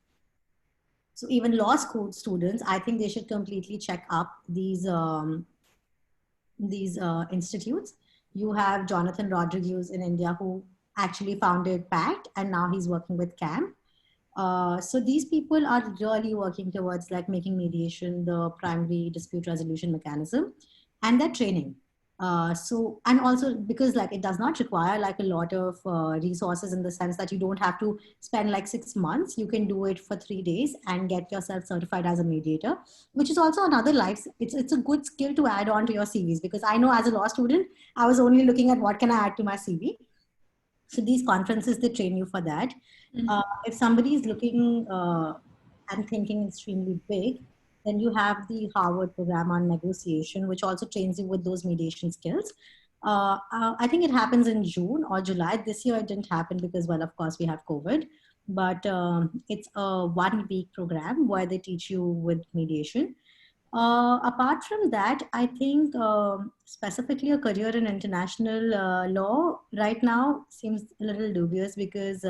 So even law school students, I think they should completely check up these institutes. You have Jonathan Rodriguez in India who actually founded PACT, and now he's working with CAMP. So these people are really working towards like making mediation the primary dispute resolution mechanism, and they're training. So, and also because like it does not require like a lot of resources in the sense that you don't have to spend like 6 months. You can do it for 3 days and get yourself certified as a mediator, which is also another life. It's a good skill to add on to your CVs, because I know as a law student, I was only looking at what can I add to my CV. So these conferences, they train you for that. Mm-hmm. If somebody is looking and thinking extremely big, then you have the Harvard program on negotiation, which also trains you with those mediation skills. I think it happens in June or July. This year it didn't happen because, well, of course, we have COVID. but it's a 1 week program where they teach you with mediation. Apart from that, I think specifically a career in international law right now seems a little dubious because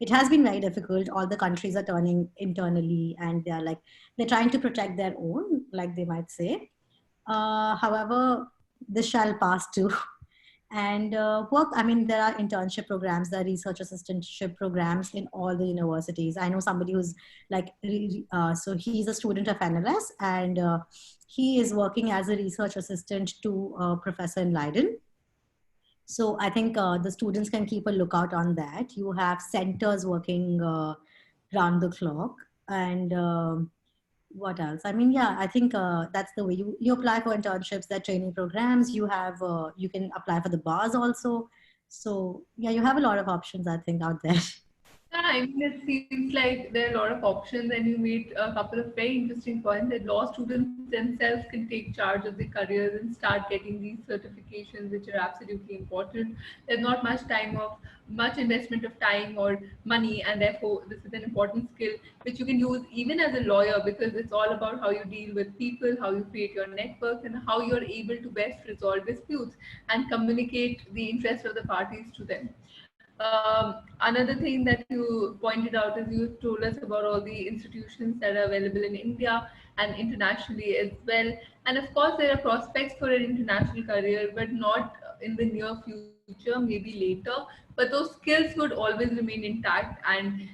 it has been very difficult. All the countries are turning internally and they're trying to protect their own, like they might say. However, this shall pass too. And work, I mean, there are internship programs, there are research assistantship programs in all the universities. I know somebody who's so he's a student of NLS, and he is working as a research assistant to a professor in Leiden. So I think the students can keep a lookout on that. You have centers working round the clock. And what else? I mean, yeah, I think that's the way you apply for internships, that training programs. You have you can apply for the bars also. So yeah, you have a lot of options, I think, out there. Yeah, I mean, it seems like there are a lot of options, and you made a couple of very interesting points that law students themselves can take charge of their careers and start getting these certifications, which are absolutely important. There's not much investment of time or money, and therefore, this is an important skill which you can use even as a lawyer, because it's all about how you deal with people, how you create your network, and how you're able to best resolve disputes and communicate the interest of the parties to them. Another thing that you pointed out is you told us about all the institutions that are available in India and internationally as well. And of course, there are prospects for an international career, but not in the near future, maybe later. But those skills would always remain intact, and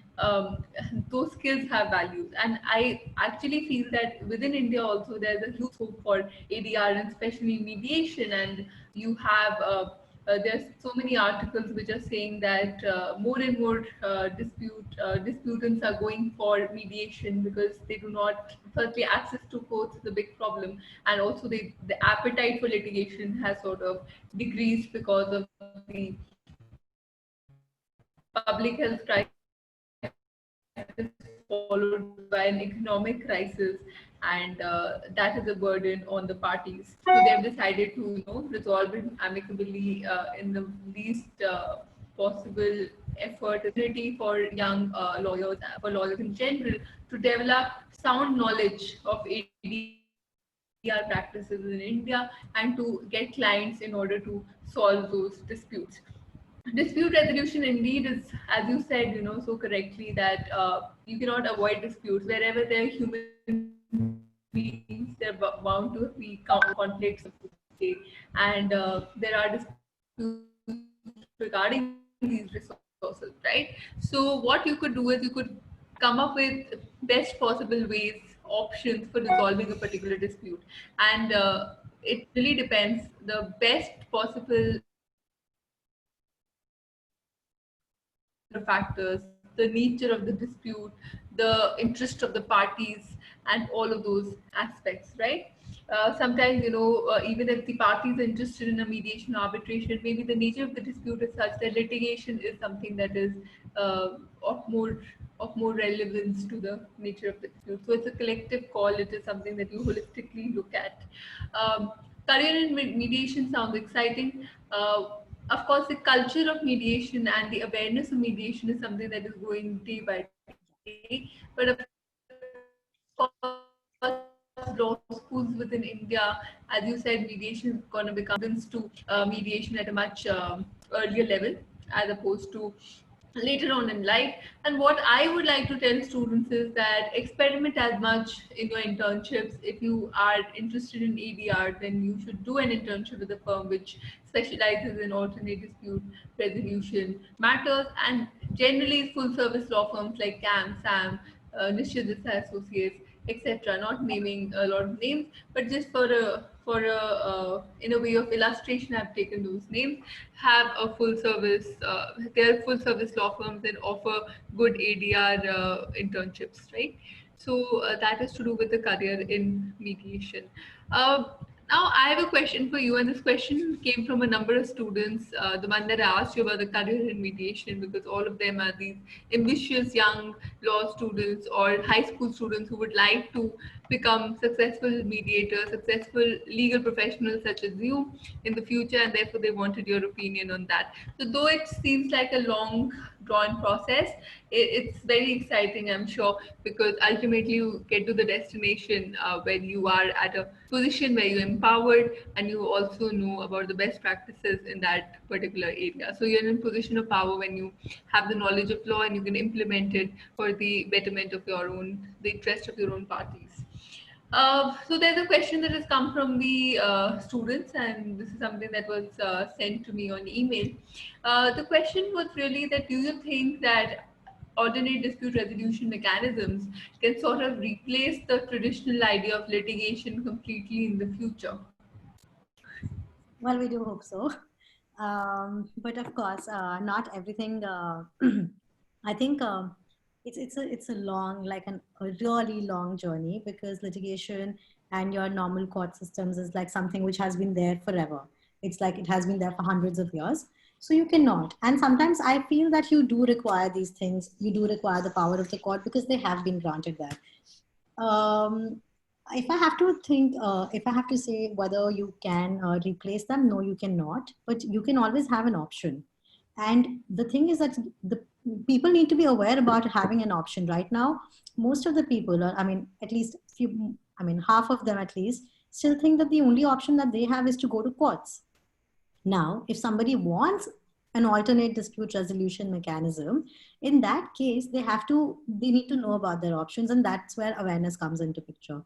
those skills have values. And I actually feel that within India also, there's a huge scope for ADR, and especially mediation. And you have there's so many articles which are saying that more and more disputants are going for mediation, because they do not, firstly, access to courts is a big problem, and also the appetite for litigation has sort of decreased because of the public health crisis followed by an economic crisis, and that is a burden on the parties. So they have decided to, resolve it amicably in the least possible effort. Opportunity for young lawyers, for lawyers in general, to develop sound knowledge of ADR practices in India and to get clients in order to solve those disputes. Dispute resolution indeed is, as you said, so correctly, that you cannot avoid disputes. Wherever there are human beings, there are bound to be conflicts, and there are disputes regarding these resources, right? So what you could do is you could come up with best possible ways, options for resolving a particular dispute, and it really depends. The best possible factors, the nature of the dispute, the interest of the parties, and all of those aspects, right? Sometimes, even if the parties are interested in a mediation or arbitration, maybe the nature of the dispute is such that litigation is something that is of more relevance to the nature of the dispute. So it's a collective call. It is something that you holistically look at. Um, Career in mediation sounds exciting. Of course, the culture of mediation and the awareness of mediation is something that is growing day by day. But of course, law schools within India, as you said, mediation is going to become students to mediation at a much earlier level, as opposed to later on in life. And what I would like to tell students is that experiment as much in your internships. If you are interested in ADR, then you should do an internship with a firm which specializes in alternate dispute resolution matters, and generally full service law firms like CAM, SAM, Nishchit Desai Associates, etc. Not naming a lot of names, but just in a way of illustration, I've taken those names. Have a full service. They're full service law firms that offer good ADR internships, right? So that is to do with the career in mediation. Uh, Now I have a question for you, and this question came from a number of students. The one that I asked you about the career in mediation, because all of them are these ambitious young law students or high school students who would like to become successful mediators, successful legal professionals such as you in the future, and therefore they wanted your opinion on that. So though it seems like a long drawn process, it's very exciting, I'm sure, because ultimately you get to the destination when you are at a position where you're empowered and you also know about the best practices in that particular area. So you're in a position of power when you have the knowledge of law and you can implement it for the betterment of your own, the interest of your own parties. So there's a question that has come from the students, and this is something that was sent to me on email. The question was really that, do you think that alternate dispute resolution mechanisms can sort of replace the traditional idea of litigation completely in the future? Well, we do hope so. But of course, not everything. I think it's a long, like a really long journey, because litigation and your normal court systems is like something which has been there forever. It's like it has been there for hundreds of years. So you cannot. And sometimes I feel that you do require these things. You do require the power of the court because they have been granted that. Um, if I have to think, if I have to say whether you can replace them, no, you cannot. But you can always have an option. And the thing is that the people need to be aware about having an option. Right now, most of the people, I mean, at least few, I mean, half of them at least, still think that the only option that they have is to go to courts. Now, if somebody wants an alternate dispute resolution mechanism, in that case, they need to know about their options, and that's where awareness comes into picture.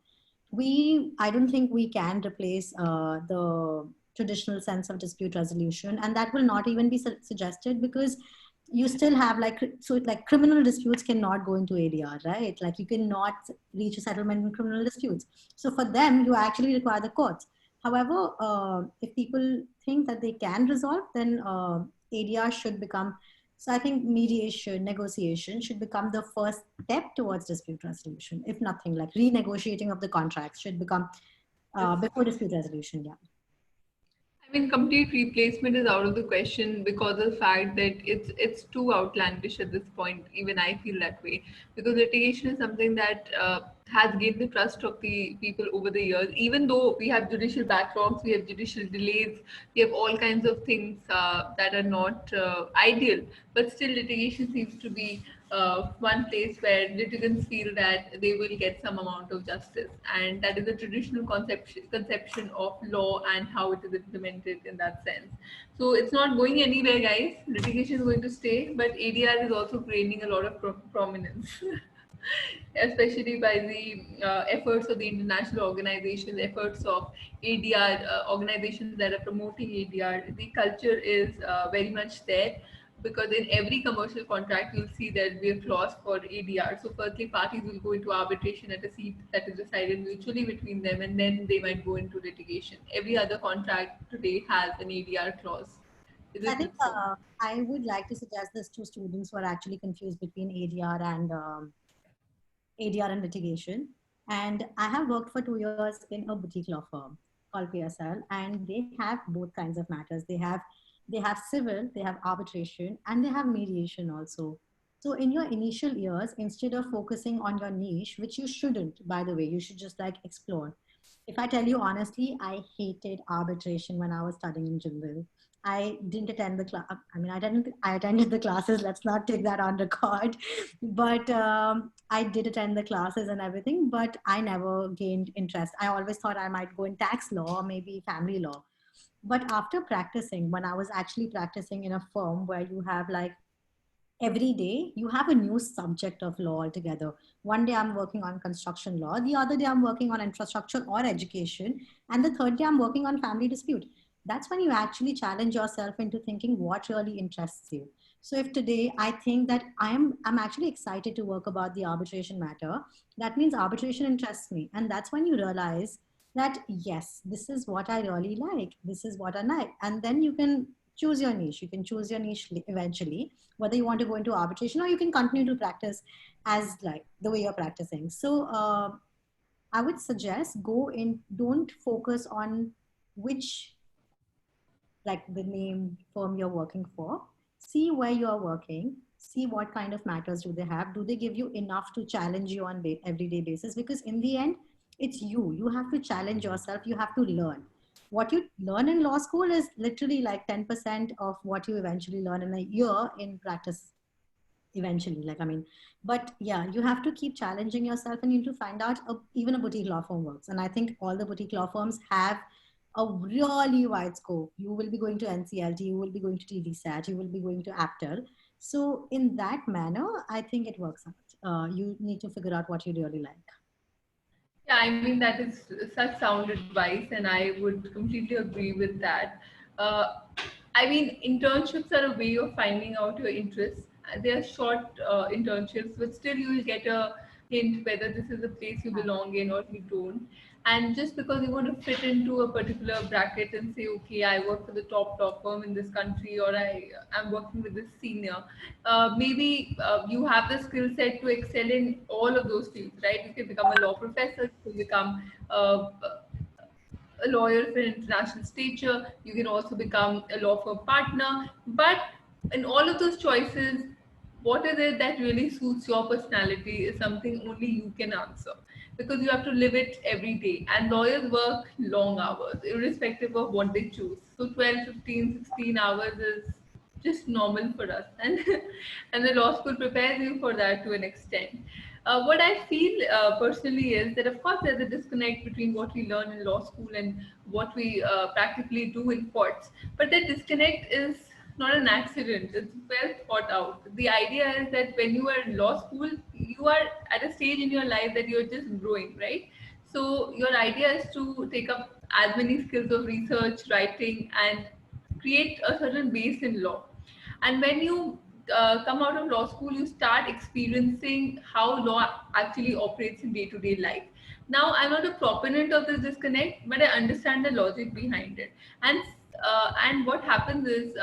I don't think we can replace the traditional sense of dispute resolution, and that will not even be suggested, because you still have like criminal disputes cannot go into ADR, right? Like you cannot reach a settlement in criminal disputes. So for them, you actually require the courts. However, if people think that they can resolve, then ADR should become. So I think mediation, negotiation should become the first step towards dispute resolution. If nothing, like renegotiating of the contracts should become before dispute resolution. Yeah. I mean, complete replacement is out of the question because of the fact that it's too outlandish at this point. Even I feel that way, because litigation is something that has gained the trust of the people over the years. Even though we have judicial backlogs, we have judicial delays, we have all kinds of things that are not ideal, but still litigation seems to be one place where litigants feel that they will get some amount of justice, and that is the traditional conception of law and how it is implemented in that sense. So it's not going anywhere, guys. Litigation is going to stay, but ADR is also gaining a lot of prominence. Especially by the efforts of the international organizations, efforts of ADR organizations that are promoting ADR. The culture is very much there, because in every commercial contract you'll see there will be a clause for ADR. So firstly, parties will go into arbitration at a seat that is decided mutually between them, and then they might go into litigation. Every other contract today has an ADR clause. Is I it think not so? I would like to suggest this to students who are actually confused between ADR and ADR and litigation. And I have worked for 2 years in a boutique law firm called PSL, and they have both kinds of matters. They have civil, they have arbitration, and they have mediation also. So in your initial years, instead of focusing on your niche, which you shouldn't, by the way, you should just like explore. If I tell you honestly, I hated arbitration when I was studying in Jindal. I didn't attend the class. I mean, I attended the classes. Let's not take that on record. But I did attend the classes and everything. But I never gained interest. I always thought I might go in tax law or maybe family law. But after practicing, when I was actually practicing in a firm where you have like every day you have a new subject of law altogether. One day I'm working on construction law, the other day I'm working on infrastructure or education, and the third day I'm working on family dispute. That's when you actually challenge yourself into thinking what really interests you. So if today I think that I'm actually excited to work about the arbitration matter, that means arbitration interests me. And that's when you realize that yes, this is what I really like, this is what I like. And then you can choose your niche. You can choose your niche eventually, whether you want to go into arbitration or you can continue to practice as like the way you're practicing. So I would suggest go in, don't focus on which, like the name firm you're working for. See where you're working, see what kind of matters do they have. Do they give you enough to challenge you on everyday basis? Because in the end, It's you. You have to challenge yourself. You have to learn. What you learn in law school is literally like 10% of what you eventually learn in a year in practice eventually. Like, I mean, but yeah, you have to keep challenging yourself and you need to find out even a boutique law firm works. And I think all the boutique law firms have a really wide scope. You will be going to NCLT, you will be going to TDSAT, you will be going to APTEL. So in that manner, I think it works out. You need to figure out what you really like. Yeah, I mean, that is such sound advice, and I would completely agree with that. Uh, I mean, internships are a way of finding out your interests. They are short internships, but still you will get a hint whether this is a place you belong in or you don't. And just because you want to fit into a particular bracket and say, okay, I work for the top firm in this country, or I am working with this senior, maybe you have the skill set to excel in all of those fields, right? You can become a law professor, you can become a lawyer for international stature, you can also become a law firm partner. But in all of those choices, what is it that really suits your personality is something only you can answer, because you have to live it every day. And lawyers work long hours, irrespective of what they choose. So 12, 15, 16 hours is just normal for us, and and the law school prepares you for that to an extent. What I feel personally is that, of course, there's a disconnect between what we learn in law school and what we practically do in courts. But that disconnect is not an accident, it's well thought out. The idea is that when you are in law school, you are at a stage in your life that you're just growing, right? So, your idea is to take up as many skills of research, writing, and create a certain base in law. And when you come out of law school, you start experiencing how law actually operates in day-to-day life. Now, I'm not a proponent of this disconnect, but I understand the logic behind it. And what happens is,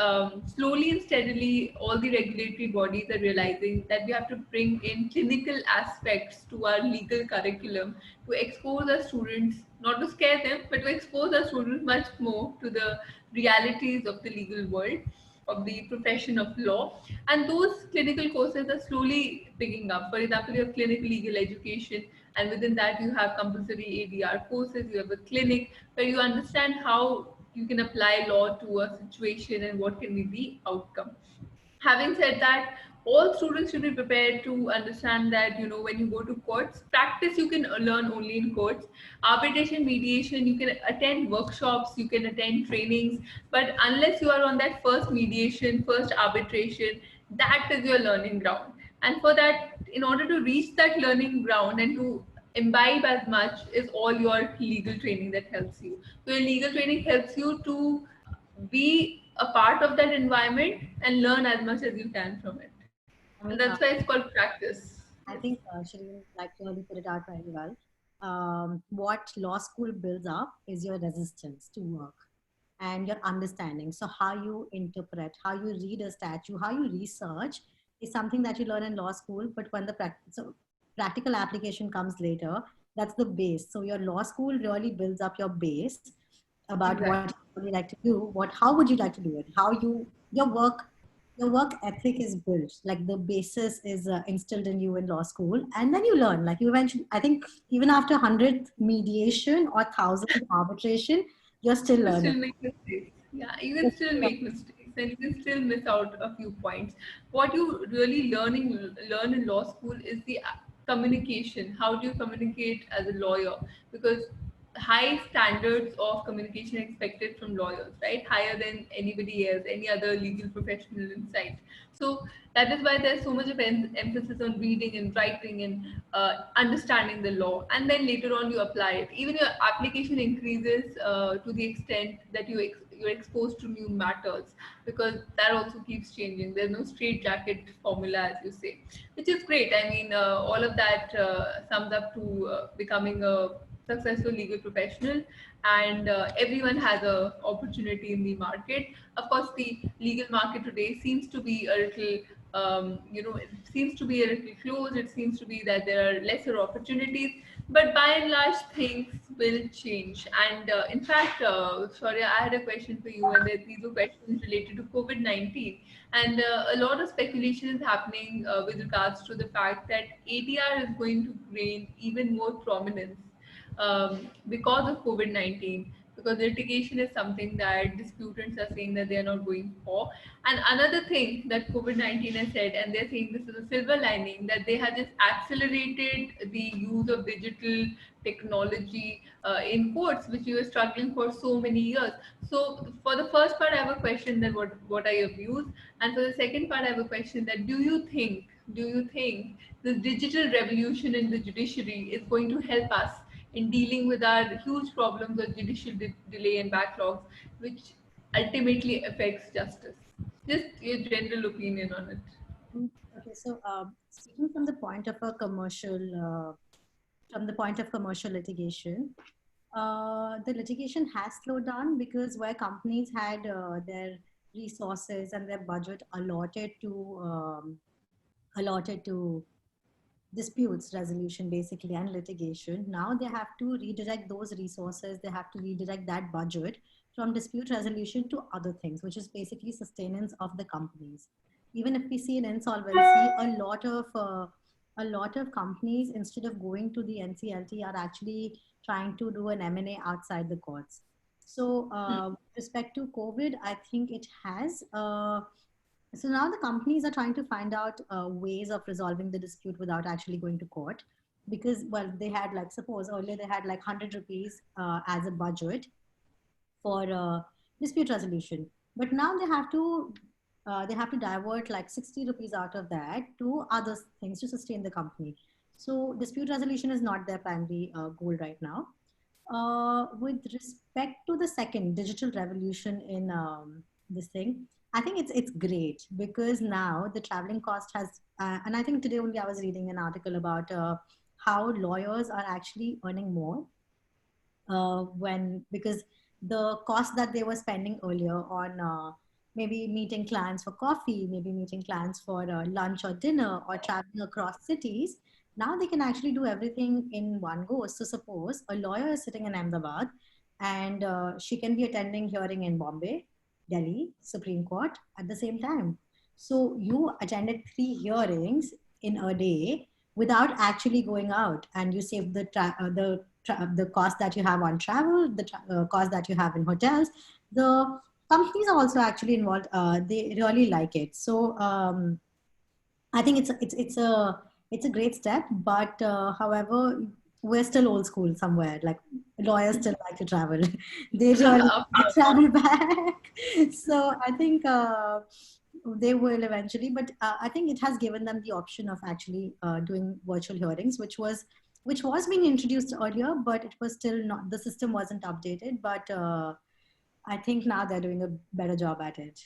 slowly and steadily, all the regulatory bodies are realizing that we have to bring in clinical aspects to our legal curriculum to expose our students, not to scare them, but to expose our students much more to the realities of the legal world, of the profession of law. And those clinical courses are slowly picking up. For example, you have clinical legal education, and within that you have compulsory ADR courses, you have a clinic where you understand how you can apply law to a situation and what can be the outcome. Having said that, all students should be prepared to understand that, when you go to courts, practice you can learn only in courts. Arbitration, mediation, you can attend workshops, you can attend trainings, but unless you are on that first mediation, first arbitration, that is your learning ground. And for that, in order to reach that learning ground and to imbibe as much, is all your legal training that helps you. So your legal training helps you to be a part of that environment and learn as much as you can from it. I And mean, that's why it's called practice. I Yes. think Shireen like really put it out very well. What law school builds up is your resistance to work and your understanding. So how you interpret, how you read a statute, how you research is something that you learn in law school. But when the practical application comes later, that's the base. So your law school really builds up your base about what Exactly. you like to do. How would you like to do it? How your work ethic is built, like the basis is instilled in you in law school, and then you learn, like you eventually, I think even after 100th mediation or 1000th arbitration, you're still You learning. still make mistakes. Yeah, you can still make mistakes and you can still miss out a few points. What you really learn in law school is the communication. How do you communicate as a lawyer? Because high standards of communication expected from lawyers, right? Higher than anybody else, any other legal professional in sight. So that is why there's so much of emphasis on reading and writing and understanding the law. And then later on you apply it. Even your application increases to the extent that you're exposed to new matters, because that also keeps changing. There's no straight jacket formula, as you say, which is great. I mean, all of that sums up to becoming a successful legal professional, and everyone has a opportunity in the market. Of course, the legal market today seems to be a little it seems to be a little closed. It seems to be that there are lesser opportunities, but by and large, things will change. And in fact, Shaurya, I had a question for you, and these were questions related to COVID-19. And a lot of speculation is happening with regards to the fact that ADR is going to gain even more prominence because of COVID-19, because litigation is something that disputants are saying that they are not going for. And another thing that COVID-19 has said, and they're saying this is a silver lining, that they have just accelerated the use of digital technology in courts, which we were struggling for so many years. So for the first part, I have a question that what are your views? And for the second part, I have a question that do you think the digital revolution in the judiciary is going to help us in dealing with our huge problems of judicial delay and backlogs, which ultimately affects justice? Just your general opinion on it. Okay, so speaking from the point of commercial litigation, the litigation has slowed down because where companies had their resources and their budget allotted to disputes resolution basically and litigation, now they have to redirect those resources, they have to redirect that budget from dispute resolution to other things, which is basically sustenance of the companies. Even if we see an insolvency, a lot of companies, instead of going to the NCLT, are actually trying to do an M&A outside the courts. So with respect to COVID, I think it has so now the companies are trying to find out ways of resolving the dispute without actually going to court, because, well, they had, like, suppose earlier they had like 100 rupees as a budget for dispute resolution, but now they have to divert like 60 rupees out of that to other things to sustain the company. So dispute resolution is not their primary goal right now. With respect to the second digital revolution in this thing, I think it's great because now the traveling cost has, and I think today only I was reading an article about how lawyers are actually earning more because the cost that they were spending earlier on maybe meeting clients for coffee, maybe meeting clients for lunch or dinner or traveling across cities, now they can actually do everything in one go. So suppose a lawyer is sitting in Ahmedabad and she can be attending hearing in Bombay, Delhi, Supreme Court at the same time. So you attended 3 hearings in a day without actually going out, and you save the cost that you have on travel, the cost that you have in hotels. The companies are also actually involved. They really like it. So I think it's a great step. But however, we're still old school somewhere. Like, lawyers still like to travel. They really like Of to travel back. So I think they will eventually. But I think it has given them the option of actually doing virtual hearings, which was being introduced earlier, but it was still not, the system wasn't updated. But I think now they're doing a better job at it.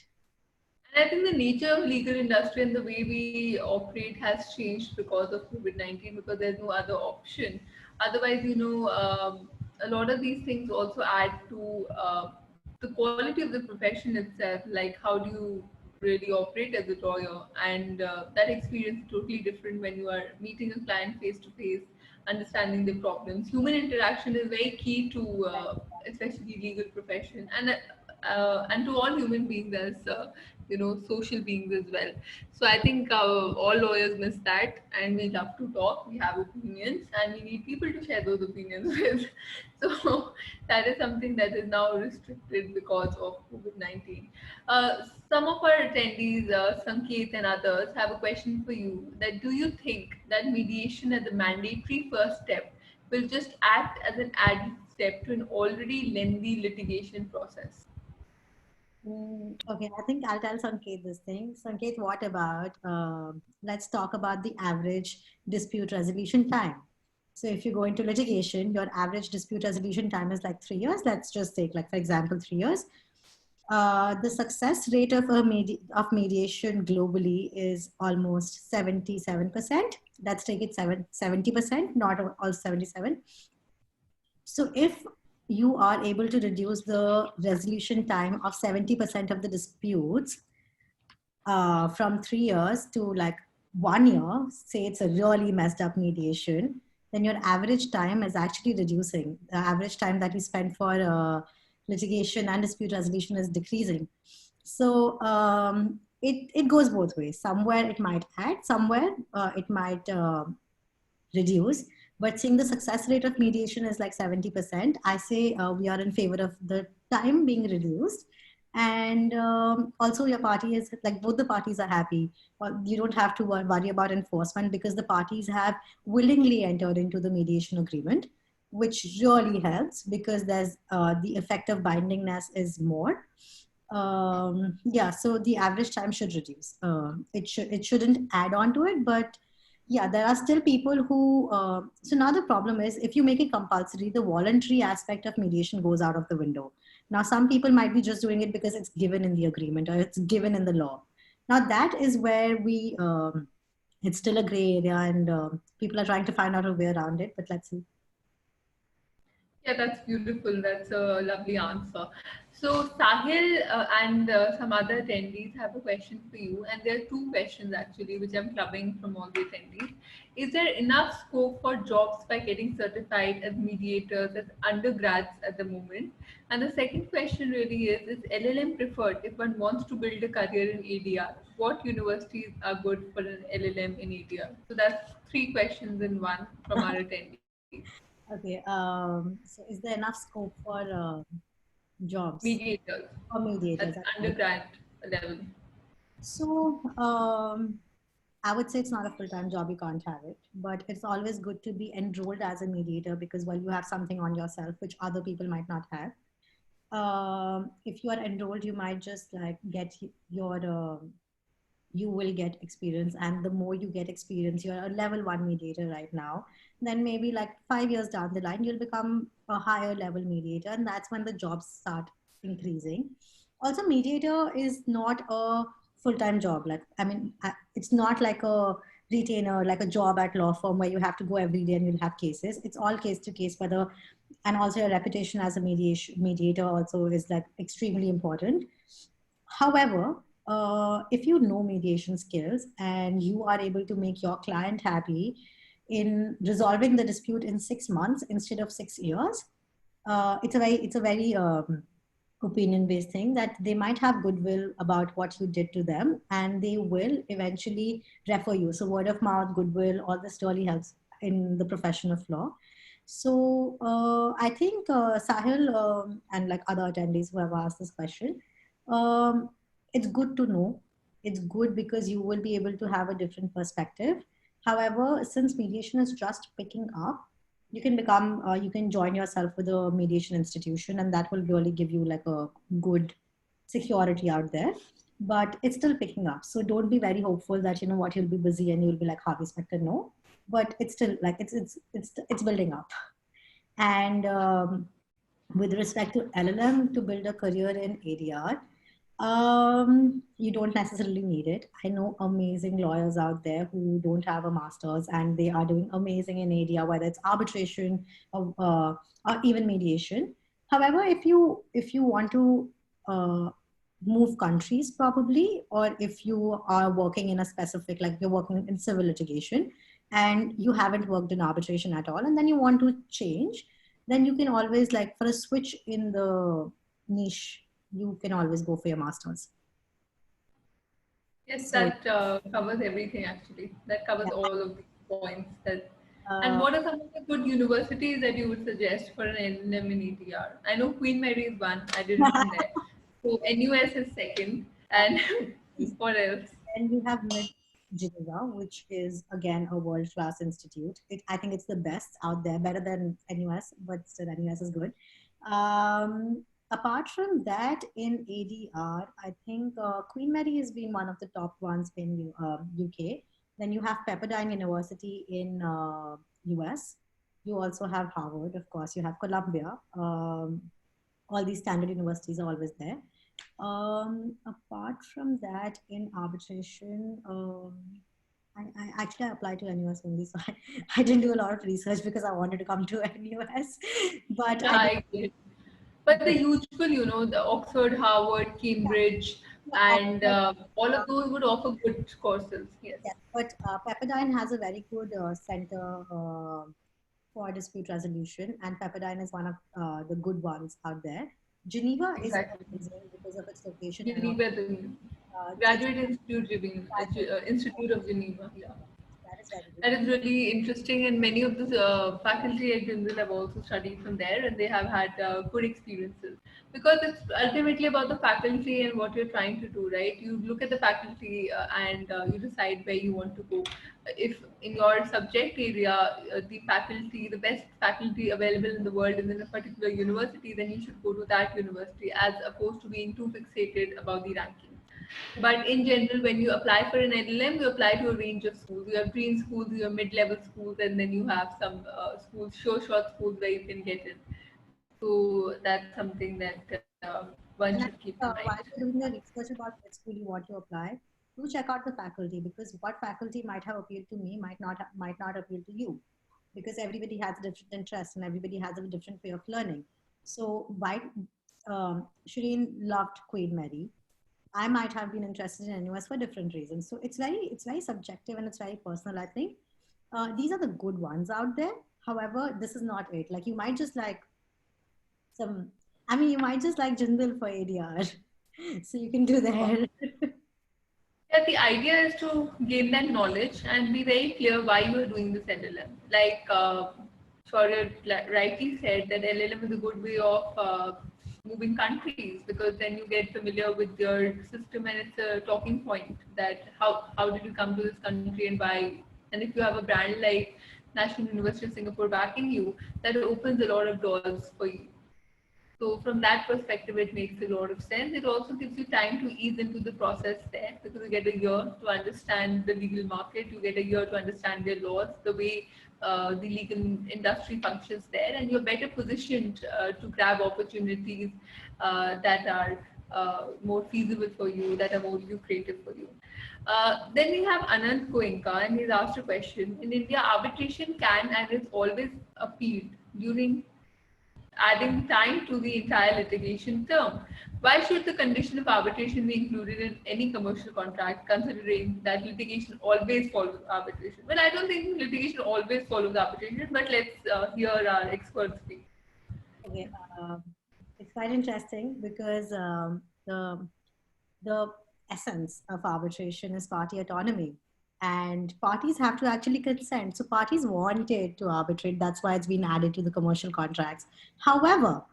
And I think the nature of legal industry and the way we operate has changed because of COVID-19, because there's no other option. Otherwise, a lot of these things also add to the quality of the profession itself. Like, how do you really operate as a lawyer? And that experience is totally different when you are meeting a client face to face, understanding the problems. Human interaction is very key to, especially legal profession, and to all human beings as social beings as well. So I think all lawyers miss that, and we love to talk, we have opinions, and we need people to share those opinions with. So that is something that is now restricted because of COVID-19. Some of our attendees, Sanket and others, have a question for you, that do you think that mediation as a mandatory first step will just act as an added step to an already lengthy litigation process? Okay, I think I'll tell Sanket this thing. Sanket, what about, let's talk about the average dispute resolution time. So if you go into litigation, your average dispute resolution time is like 3 years. Let's just take, like, for example, 3 years. The success rate of mediation globally is almost 77%. Let's take it 70%, not all 77. So if you are able to reduce the resolution time of 70% of the disputes from 3 years to like 1 year, say it's a really messed up mediation, then your average time is actually reducing. The average time that we spend for litigation and dispute resolution is decreasing. So it goes both ways. Somewhere it might add, somewhere it might reduce. But seeing the success rate of mediation is like 70%, I say we are in favor of the time being reduced. And also your party is like both the parties are happy. You don't have to worry about enforcement because the parties have willingly entered into the mediation agreement, which really helps because there's the effect of bindingness is more. Yeah, so the average time should reduce. It shouldn't add on to it, but yeah, there are still people who so now the problem is if you make it compulsory, the voluntary aspect of mediation goes out of the window. Now some people might be just doing it because it's given in the agreement or it's given in the law. Now that is where we it's still a gray area, and people are trying to find out a way around it, but let's see. Yeah, that's beautiful. That's a lovely answer. So, Sahil and some other attendees have a question for you, and there are two questions actually, which I'm clubbing from all the attendees. Is there enough scope for jobs by getting certified as mediators, as undergrads at the moment? And the second question really is LLM preferred if one wants to build a career in ADR? What universities are good for an LLM in ADR? So, that's three questions in one from our attendees. Okay, so is there enough scope for jobs Mediators for mediators? at undergrad level. So I would say it's not a full-time job, you can't have it, but it's always good to be enrolled as a mediator because well, you have something on yourself which other people might not have. If you are enrolled, you might just like get your you will get experience, and the more you get experience, you're a level one mediator right now, then maybe like 5 years down the line you'll become a higher level mediator, and that's when the jobs start increasing. Also, mediator is not a full-time job. Like I mean, it's not like a retainer, like a job at law firm where you have to go every day and you'll have cases. It's all case to case, whether, and also your reputation as a mediator also is like extremely important. However, if you know mediation skills and you are able to make your client happy in resolving the dispute in 6 months instead of 6 years, it's a very opinion based thing that they might have goodwill about what you did to them, and they will eventually refer you. So word of mouth, goodwill, all this really helps in the profession of law. So I think Sahil and like other attendees who have asked this question, um, it's good to know. It's good because you will be able to have a different perspective. However, since mediation is just picking up, you can join yourself with a mediation institution, and that will really give you like a good security out there. But it's still picking up, so don't be very hopeful that you know what, you'll be busy and you'll be like Harvey Specter. No, but it's still like it's building up. And with respect to LLM, to build a career in ADR, you don't necessarily need it. I know amazing lawyers out there who don't have a master's and they are doing amazing in ADR, whether it's arbitration or even mediation. However, if you want to move countries probably, or if you are working in a specific, like you're working in civil litigation and you haven't worked in arbitration at all, and then you want to change, then you can always like for a switch in the niche, you can always go for your masters. Yes, So that covers everything actually. That covers yeah, all of the points. That. And uh, what are some of the good universities that you would suggest for an NM in ETR? I know Queen Mary is one. I did it from there. So NUS is second. And what else? and we have Mid Geneva, which is again a world-class institute. I think it's the best out there, better than NUS, but still NUS is good. Apart from that, in ADR, I think Queen Mary has been one of the top ones in UK. Then you have Pepperdine University in US. You also have Harvard, of course. You have Columbia. All these standard universities are always there. Apart from that, in arbitration, I actually applied to NUS only, so I didn't do a lot of research because I wanted to come to NUS. But Yeah, I did. I get. But the usual, the Oxford, Harvard, Cambridge, Yeah, and Oxford, all of those would offer good courses. Yes. yes, but Pepperdine has a very good center for dispute resolution, and Pepperdine is one of the good ones out there. Geneva is Exactly. amazing because of its location, and Geneva, the it's Graduate Institute, Institute of Geneva. Yeah. That is very That good. is really interesting, and many of the faculty at Jindal have also studied from there, and they have had good experiences. Because it's ultimately about the faculty and what you're trying to do, right? You look at the faculty and you decide where you want to go. If in your subject area, the faculty, the best faculty available in the world is in a particular university, then you should go to that university as opposed to being too fixated about the ranking. But in general, when you apply for an LLM, you apply to a range of schools. You have green schools, you have mid-level schools, and then you have some schools, short schools where you can get in. So that's something that one should And I keep think in mind. while you're doing the research about which school you want to apply, do check out the faculty, because what faculty might have appealed to me might not appeal to you, because everybody has a different interest and everybody has a different way of learning. So why Shireen loved Queen Mary. I might have been interested in NUS for different reasons. So it's very subjective and it's very personal. I think these are the good ones out there. However, this is not it. Like you might just like some. I mean, you might just like Jindal for ADR, so you can do that. Yeah, the idea is to gain that knowledge and be very clear why you are doing this LLM. Like Shaurya rightly said that LLM is a good way of moving countries, because then you get familiar with your system and it's a talking point that how did you come to this country and why. And if you have a brand like National University of Singapore backing you, that opens a lot of doors for you. So from that perspective, it makes a lot of sense. It also gives you time to ease into the process there, because you get a year to understand the legal market, you get a year to understand their laws, the way the legal industry functions there, and you're better positioned to grab opportunities that are more feasible for you, that are more lucrative for you. Then we have Anand Goenka, and he's asked a question. In India, arbitration can and is always appealed during adding time to the entire litigation term. Why should the condition of arbitration be included in any commercial contract, considering that litigation always follows arbitration? Well, I don't think litigation always follows arbitration, but let's hear our experts speak. Okay, it's quite interesting because the essence of arbitration is party autonomy, and parties have to actually consent. So parties wanted to arbitrate. That's why it's been added to the commercial contracts. However,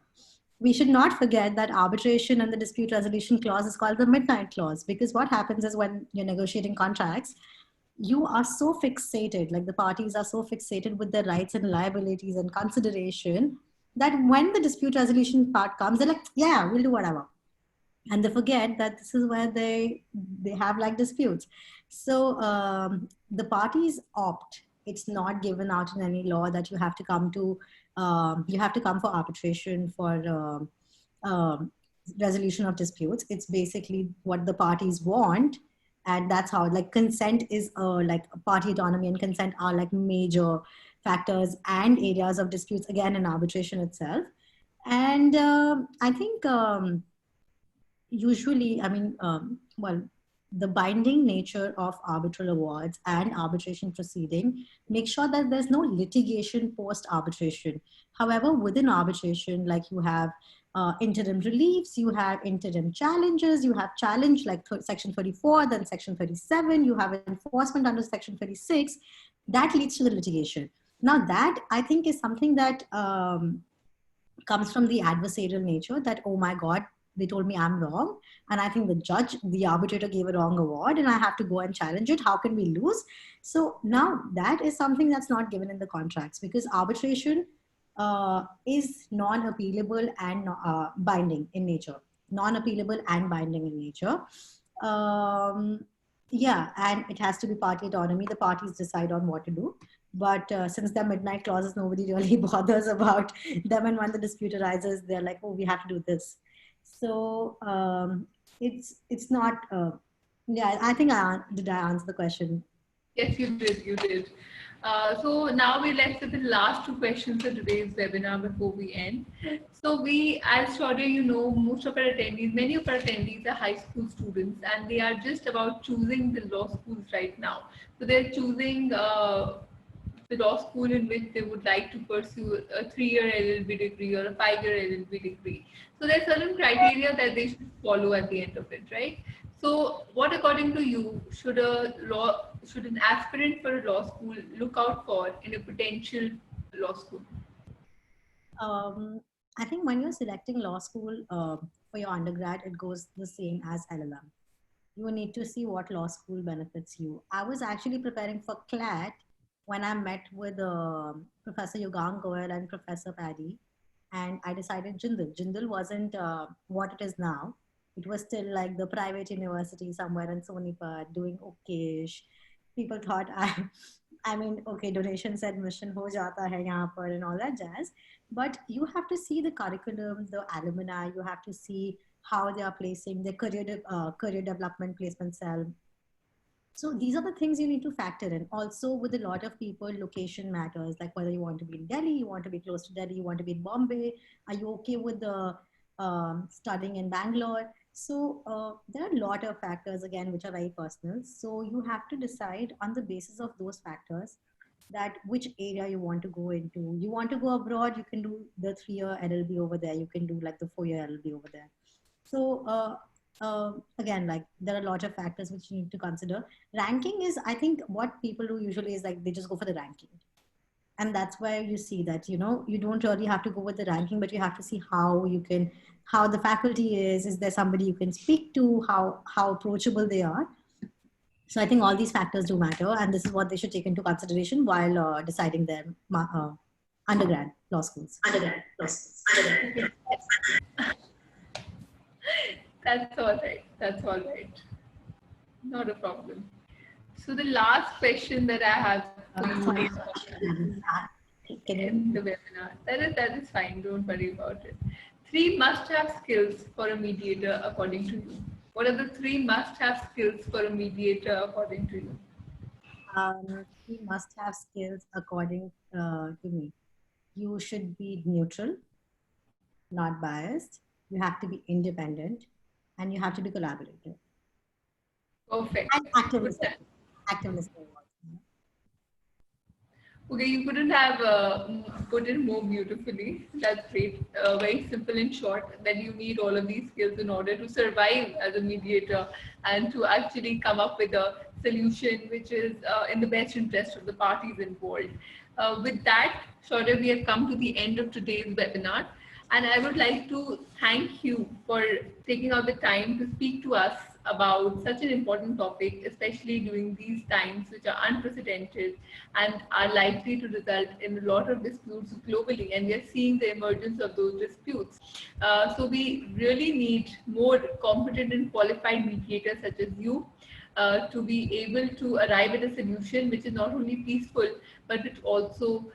we should not forget that arbitration and the dispute resolution clause is called the midnight clause, because what happens is when you're negotiating contracts, you are so fixated, like the parties are so fixated with their rights and liabilities and consideration, that when the dispute resolution part comes, they're like, yeah, we'll do whatever, and they forget that this is where they have like disputes. So the parties opt. It's not given out in any law that you have to come to you have to come for arbitration for resolution of disputes. It's basically what the parties want, and that's how, like, consent is like party autonomy and consent are like major factors and areas of disputes again in arbitration itself. And I think usually, I mean, well, the binding nature of arbitral awards and arbitration proceeding make sure that there's no litigation post arbitration. However, within arbitration, like you have interim reliefs, you have interim challenges, you have challenge like section 34, then section 37, you have enforcement under section 36, that leads to the litigation. Now that I think is something that comes from the adversarial nature, that, oh my God, they told me I'm wrong. And I think the arbitrator gave a wrong award and I have to go and challenge it. How can we lose? So now that is something that's not given in the contracts, because arbitration is non-appealable and binding in nature. Non-appealable and binding in nature. Yeah, and it has to be party autonomy. The parties decide on what to do. But since they're midnight clauses, nobody really bothers about them. And when the dispute arises, they're like, oh, we have to do this. So it's not. Yeah, I think did I answer the question? Yes, you did. You did. So now we're left with the last two questions for today's webinar before we end. So we, as Shaurya, you know, most of our attendees, many of our attendees are high school students, and they are just about choosing the law schools right now. So they're choosing the law school in which they would like to pursue a 3-year LLB degree or a 5-year LLB degree. So there are certain criteria that they should follow at the end of it, right? So what, according to you, should a law should an aspirant for a law school look out for in a potential law school? I think when you're selecting law school for your undergrad, it goes the same as LLM. You need to see what law school benefits you. I was actually preparing for CLAT when I met with Professor Yogang Goyal and Professor Paddy, and I decided Jindal. Jindal wasn't what it is now. It was still like the private university somewhere in Sonipat doing okayish. People thought I mean, okay, donations admission ho jata hai yahan par and all that jazz. But you have to see the curriculum, the alumni. You have to see how they are placing their career development placement cell. So these are the things you need to factor in. Also, with a lot of people, location matters. Like whether you want to be in Delhi, you want to be close to Delhi, you want to be in Bombay. Are you okay with the studying in Bangalore? So there are a lot of factors again which are very personal. So you have to decide on the basis of those factors that which area you want to go into. You want to go abroad, you can do the 3-year LLB over there. You can do like the 4-year LLB over there. So again, like there are a lot of factors which you need to consider. Ranking is, I think, what people do usually is like they just go for the ranking, and that's where you see that you don't really have to go with the ranking, but you have to see how the faculty is. Is there somebody you can speak to? How approachable they are? So I think all these factors do matter, and this is what they should take into consideration while deciding their undergrad law schools. That's all right. That's all right. Not a problem. So the last question that I have for you in the webinar, that is fine. Don't worry about it. 3 must-have skills for a mediator according to you. What are the 3 must-have skills for a mediator according to you? 3 must-have skills according to me. You should be neutral, not biased. You have to be independent, and you have to be collaborative. Perfect. And active listening. Active listening. Okay, you couldn't have put it more beautifully. That's great. Very simple and short, that you need all of these skills in order to survive as a mediator and to actually come up with a solution which is in the best interest of the parties involved. With that, Shaurya, we have come to the end of today's webinar. And I would like to thank you for taking out the time to speak to us about such an important topic, especially during these times which are unprecedented and are likely to result in a lot of disputes globally. And we are seeing the emergence of those disputes. So we really need more competent and qualified mediators such as you to be able to arrive at a solution which is not only peaceful, but it also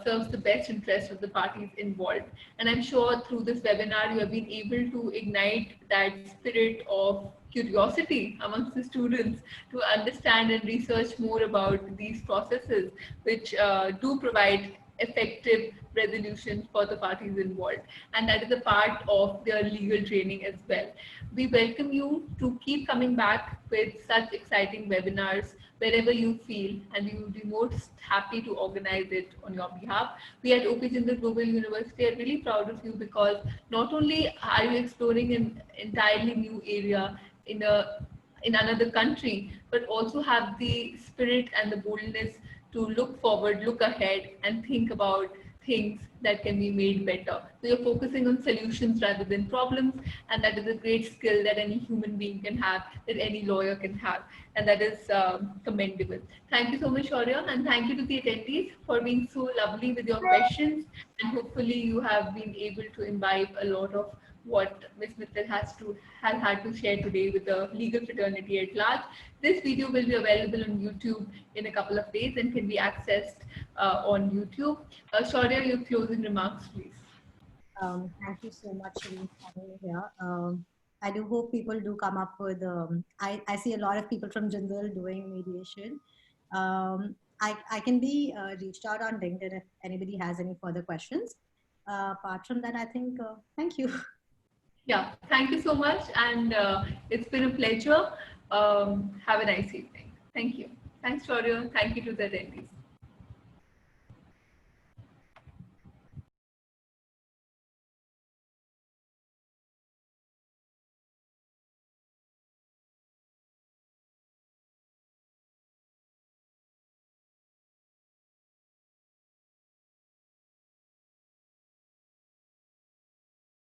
serves the best interest of the parties involved. And I'm sure through this webinar, you have been able to ignite that spirit of curiosity amongst the students to understand and research more about these processes, which do provide effective resolutions for the parties involved. And that is a part of their legal training as well. We welcome you to keep coming back with such exciting webinars wherever you feel, and we would be most happy to organize it on your behalf. We at OP Jindal Global University are really proud of you because not only are you exploring an entirely new area in another country, but also have the spirit and the boldness to look forward, look ahead, and think about things that can be made better. So you're focusing on solutions rather than problems, and that is a great skill that any human being can have, that any lawyer can have, and that is commendable. Thank you so much, Shaurya, and thank you to the attendees for being so lovely with your questions, and hopefully you have been able to imbibe a lot of what Ms. Mittal has had to share today with the legal fraternity at large. This video will be available on YouTube in a couple of days and can be accessed on YouTube. Shaurya, your closing remarks, please. Thank you so much, Shireen, for having me here. I do hope people do come up with, I see a lot of people from Jindal doing mediation. I can be reached out on LinkedIn if anybody has any further questions. Apart from that, I think, thank you. Yeah, thank you so much. And it's been a pleasure. Have a nice evening. Thank you. Thanks, Shaurya. Thank you to the attendees.